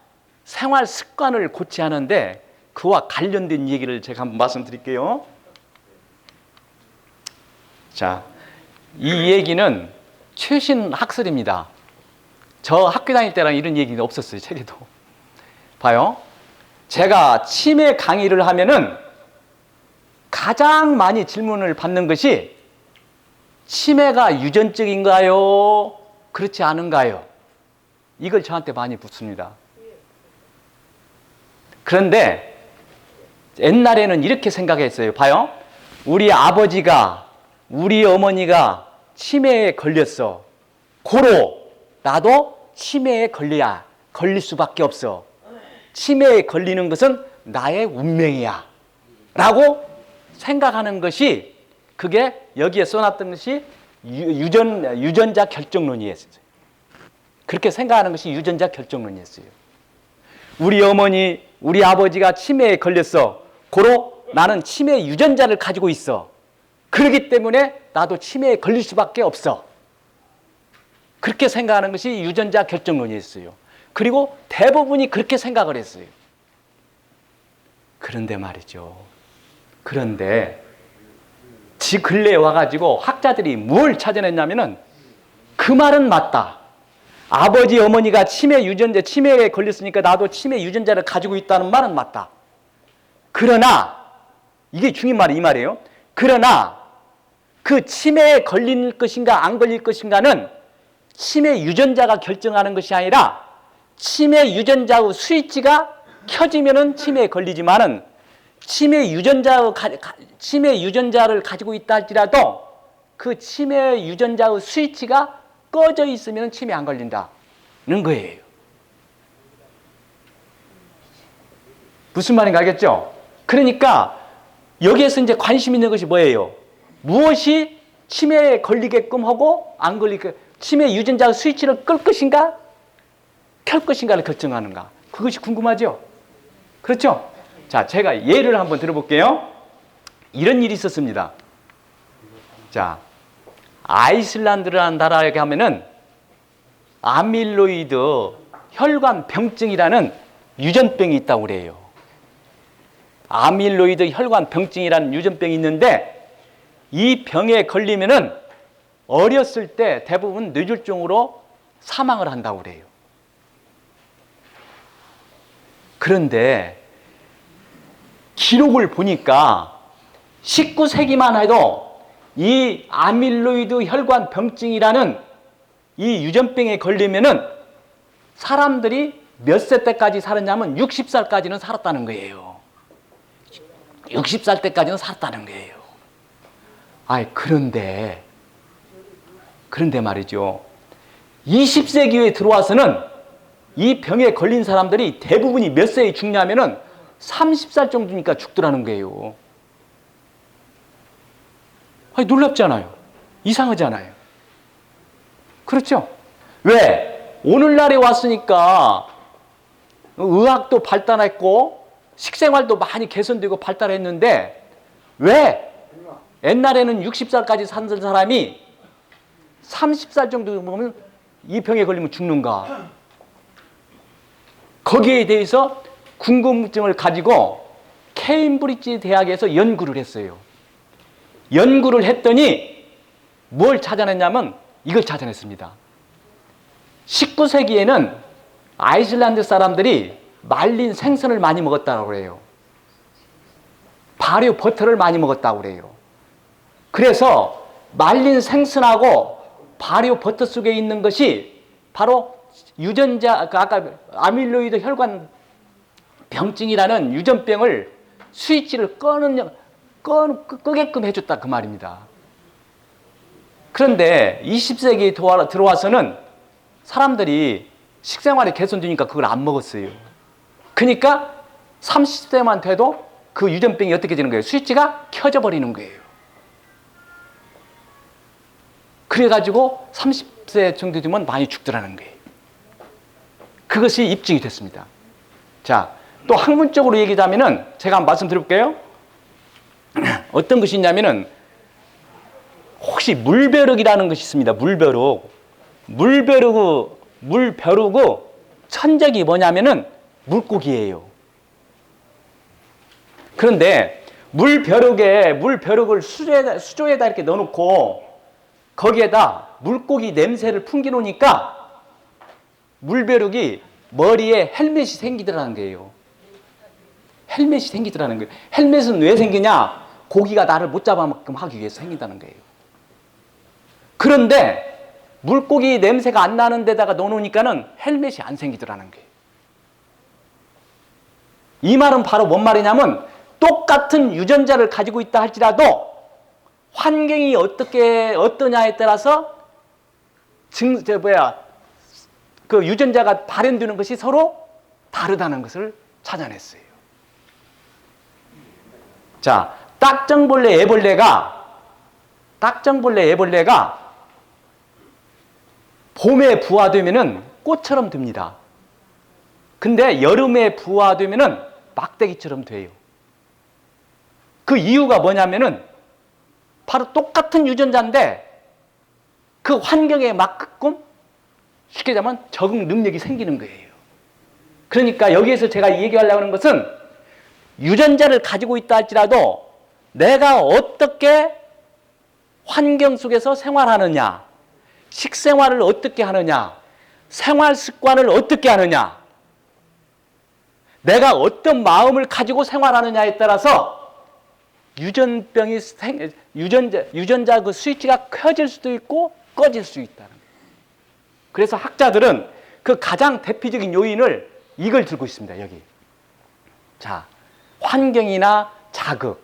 생활 습관을 고쳐야 하는데, 그와 관련된 얘기를 제가 한번 말씀드릴게요. 자, 이 얘기는 최신 학설입니다. 저 학교 다닐 때랑 이런 얘기는 없었어요, 책에도. 봐요. 제가 치매 강의를 하면은 가장 많이 질문을 받는 것이 치매가 유전적인가요? 그렇지 않은가요? 이걸 저한테 많이 묻습니다. 그런데 옛날에는 이렇게 생각했어요. 봐요. 우리 아버지가, 우리 어머니가 치매에 걸렸어. 고로 나도 치매에 걸릴 수밖에 없어. 치매에 걸리는 것은 나의 운명이야. 라고 생각하는 것이, 그게 여기에 써놨던 것이 유전자 결정론이었어요. 그렇게 생각하는 것이 유전자 결정론이었어요. 우리 어머니, 우리 아버지가 치매에 걸렸어. 고로 나는 치매 유전자를 가지고 있어. 그렇기 때문에 나도 치매에 걸릴 수밖에 없어. 그렇게 생각하는 것이 유전자 결정론이었어요. 그리고 대부분이 그렇게 생각을 했어요. 그런데 말이죠. 그런데 근래에 와가지고 학자들이 뭘 찾아냈냐면은 그 말은 맞다. 아버지, 어머니가 치매에 걸렸으니까 나도 치매 유전자를 가지고 있다는 말은 맞다. 그러나, 이게 중요한 말이 이 말이에요. 그러나, 그 치매에 걸릴 것인가 안 걸릴 것인가는 치매 유전자가 결정하는 것이 아니라 치매 유전자의 스위치가 켜지면은 치매에 걸리지만은 치매 유전자를 가지고 있다 할지라도 그 치매 유전자의 스위치가 꺼져 있으면 치매 안 걸린다는 거예요. 무슨 말인가 알겠죠? 그러니까 여기에서 이제 관심 있는 것이 뭐예요? 무엇이 치매에 걸리게끔 하고 안 걸리게, 치매 유전자의 스위치를 끌 것인가 켤 것인가를 결정하는가. 그것이 궁금하죠? 그렇죠? 자, 제가 예를 한번 들어볼게요. 이런 일이 있었습니다. 자, 아이슬란드라는 나라에 가면은 아밀로이드 혈관 병증이라는 유전병이 있다고 그래요. 아밀로이드 혈관 병증이라는 유전병이 있는데 이 병에 걸리면은 어렸을 때 대부분 뇌졸중으로 사망을 한다고 그래요. 그런데 기록을 보니까 19세기만 해도 이 아밀로이드 혈관 병증이라는 이 유전병에 걸리면은 사람들이 몇 세 때까지 살았냐면 60살까지는 살았다는 거예요. 60살 때까지는 살았다는 거예요. 그런데 말이죠. 20세기에 들어와서는 이 병에 걸린 사람들이 대부분이 몇 세에 죽냐면은 30살 정도니까 죽더라는 거예요. 놀랍잖아요. 이상하잖아요. 그렇죠? 왜? 오늘날에 왔으니까 의학도 발달했고 식생활도 많이 개선되고 발달했는데 왜 옛날에는 60살까지 산 사람이 30살 정도 보면 이 병에 걸리면 죽는가? 거기에 대해서 궁금증을 가지고 케임브리지 대학에서 연구를 했어요. 연구를 했더니 뭘 찾아냈냐면 이걸 찾아냈습니다. 19세기에는 아이슬란드 사람들이 말린 생선을 많이 먹었다고 그래요. 발효 버터를 많이 먹었다고 그래요. 그래서 말린 생선하고 발효 버터 속에 있는 것이 바로 아까 아밀로이드 혈관 병증이라는 유전병을 스위치를 끄게끔 해줬다 그 말입니다. 그런데 20세기에 들어와서는 사람들이 식생활이 개선되니까 그걸 안 먹었어요. 그러니까 30세만 돼도 그 유전병이 어떻게 되는 거예요? 스위치가 켜져 버리는 거예요. 그래가지고 30세 정도 되면 많이 죽더라는 거예요. 그것이 입증이 됐습니다. 자, 또 학문적으로 얘기하면은 제가 한번 말씀드려볼게요. 어떤 것이 있냐면은 혹시 물벼룩이라는 것이 있습니다. 물벼룩의 천적이 뭐냐면은 물고기예요. 그런데 물벼룩을 수조에다 이렇게 넣어놓고 거기에다 물고기 냄새를 풍기놓으니까 물벼룩이 머리에 헬멧이 생기더라는 거예요. 헬멧이 생기더라는 거예요. 헬멧은 왜 생기냐? 고기가 나를 못 잡아먹게끔 하기 위해서 생긴다는 거예요. 그런데 물고기 냄새가 안 나는 데다가 넣어놓으니까는 헬멧이 안 생기더라는 거예요. 이 말은 바로 뭔 말이냐면 똑같은 유전자를 가지고 있다 할지라도 환경이 어떠냐에 따라서 그 유전자가 발현되는 것이 서로 다르다는 것을 찾아냈어요. 자, 딱정벌레 애벌레가 봄에 부화되면은 꽃처럼 됩니다. 근데 여름에 부화되면은 막대기처럼 돼요. 그 이유가 뭐냐면은 바로 똑같은 유전자인데 그 환경에 맞게끔 쉽게 말하면 적응 능력이 생기는 거예요. 그러니까 여기에서 제가 얘기하려고 하는 것은 유전자를 가지고 있다 할지라도 내가 어떻게 환경 속에서 생활하느냐, 식생활을 어떻게 하느냐, 생활 습관을 어떻게 하느냐, 내가 어떤 마음을 가지고 생활하느냐에 따라서 유전자 그 스위치가 켜질 수도 있고 꺼질 수 있다는 거예요. 그래서 학자들은 그 가장 대표적인 요인을 이걸 들고 있습니다. 여기. 자, 환경이나 자극,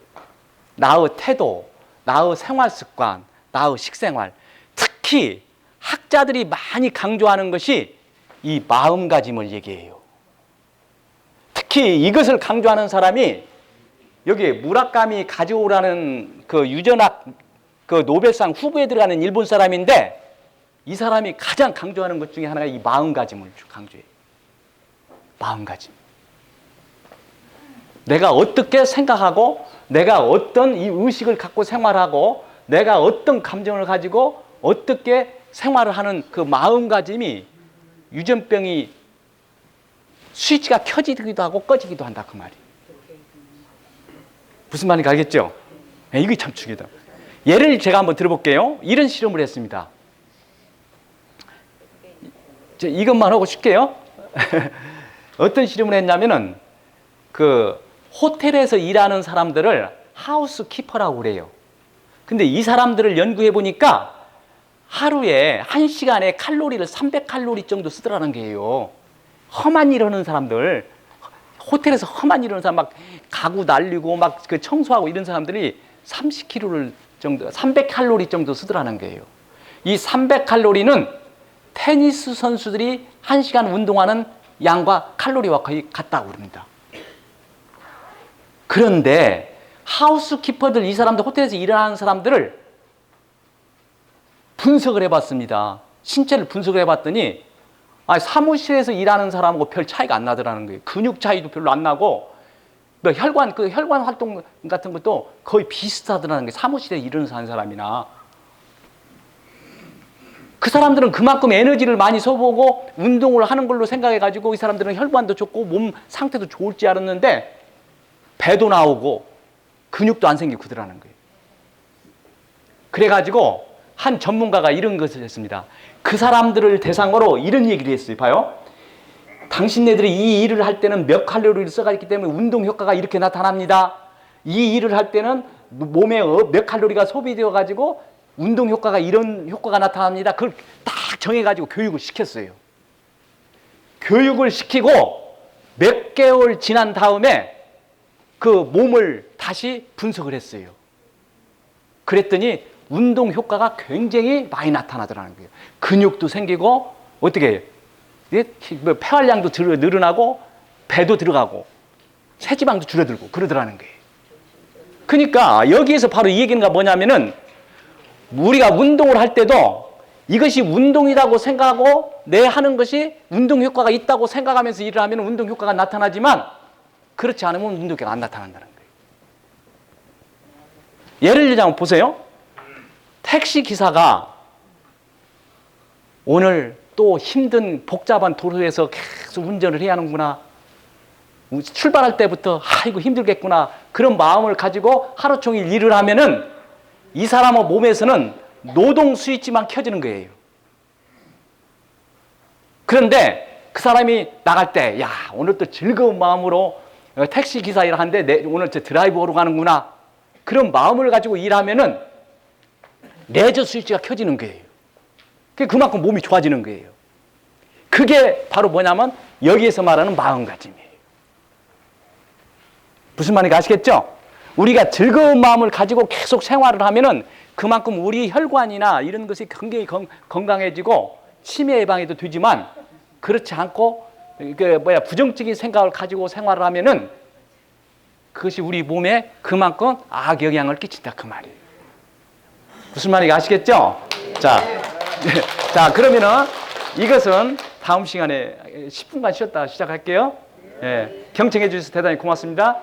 나의 태도, 나의 생활 습관, 나의 식생활. 특히 학자들이 많이 강조하는 것이 이 마음가짐을 얘기해요. 특히 이것을 강조하는 사람이 여기 무라카미 가지오라는 그 유전학 그 노벨상 후보에 들어가는 일본 사람인데 이 사람이 가장 강조하는 것 중에 하나가 이 마음가짐을 강조해요. 마음가짐. 내가 어떻게 생각하고 내가 어떤 이 의식을 갖고 생활하고 내가 어떤 감정을 가지고 어떻게 생활을 하는 그 마음가짐이 유전병이 스위치가 켜지기도 하고 꺼지기도 한다 그 말이에요. 무슨 말인지 알겠죠? 네, 이게 참 중요하다. 예를 제가 한번 들어볼게요. 이런 실험을 했습니다. 이것만 하고 쉽게요. 어떤 실험을 했냐면은 그 호텔에서 일하는 사람들을 하우스 키퍼라고 그래요. 근데 이 사람들을 연구해 보니까 하루에 1시간에 칼로리를 300칼로리 정도 쓰더라는 거예요. 험한 일 하는 사람들, 호텔에서 험한 일 하는 사람, 막 가구 날리고 막 그 청소하고 이런 사람들이 30kg 정도, 300칼로리 정도 쓰더라는 거예요. 이 300칼로리는 테니스 선수들이 1시간 운동하는 양과 칼로리와 거의 같다고 그럽니다. 그런데 하우스키퍼들, 이 사람들, 호텔에서 일하는 사람들을 분석을 해봤습니다. 신체를 분석을 해봤더니 사무실에서 일하는 사람하고 별 차이가 안 나더라는 거예요. 근육 차이도 별로 안 나고 혈관 활동 같은 것도 거의 비슷하더라는 거예요. 사무실에 일하는 사람이나. 그 사람들은 그만큼 에너지를 많이 써보고 운동을 하는 걸로 생각해가지고 이 사람들은 혈관도 좋고 몸 상태도 좋을 줄 알았는데 배도 나오고 근육도 안 생기고 그러더라는 거예요. 그래가지고 한 전문가가 이런 것을 했습니다. 그 사람들을 대상으로 이런 얘기를 했어요. 봐요. 당신네들이 이 일을 할 때는 몇 칼로리를 써가있기 때문에 운동 효과가 이렇게 나타납니다. 이 일을 할 때는 몸에 몇 칼로리가 소비되어가지고 운동 효과가 이런 효과가 나타납니다. 그걸 딱 정해가지고 교육을 시켰어요. 교육을 시키고 몇 개월 지난 다음에 그 몸을 다시 분석을 했어요. 그랬더니 운동 효과가 굉장히 많이 나타나더라는 거예요. 근육도 생기고 어떻게 폐활량도 늘어나고 배도 들어가고 체지방도 줄어들고 그러더라는 거예요. 그러니까 여기에서 바로 이 얘기가 뭐냐면은 우리가 운동을 할 때도 이것이 운동이라고 생각하고 내 하는 것이 운동 효과가 있다고 생각하면서 일을 하면 운동 효과가 나타나지만 그렇지 않으면 운동 효과가 안 나타난다는 거예요. 예를 들자면 보세요. 택시 기사가 오늘 또 힘든 복잡한 도로에서 계속 운전을 해야 하는구나. 출발할 때부터 아이고 힘들겠구나. 그런 마음을 가지고 하루 종일 일을 하면은 이 사람의 몸에서는 노동 스위치만 켜지는 거예요. 그런데 그 사람이 나갈 때, 야, 오늘 또 즐거운 마음으로 택시 기사 일을 하는데 오늘 저 드라이브하러 가는구나. 그런 마음을 가지고 일하면은 레저 스위치가 켜지는 거예요. 그만큼 몸이 좋아지는 거예요. 그게 바로 뭐냐면 여기에서 말하는 마음가짐이에요. 무슨 말인지 아시겠죠? 우리가 즐거운 마음을 가지고 계속 생활을 하면은 그만큼 우리 혈관이나 이런 것이 굉장히 건강해지고 치매 예방에도 되지만 그렇지 않고 부정적인 생각을 가지고 생활을 하면은 그것이 우리 몸에 그만큼 악영향을 끼친다 그 말이에요. 무슨 말인지 아시겠죠? 자 그러면은 이것은 다음 시간에 10분간 쉬었다 시작할게요. 예, 경청해 주셔서 대단히 고맙습니다.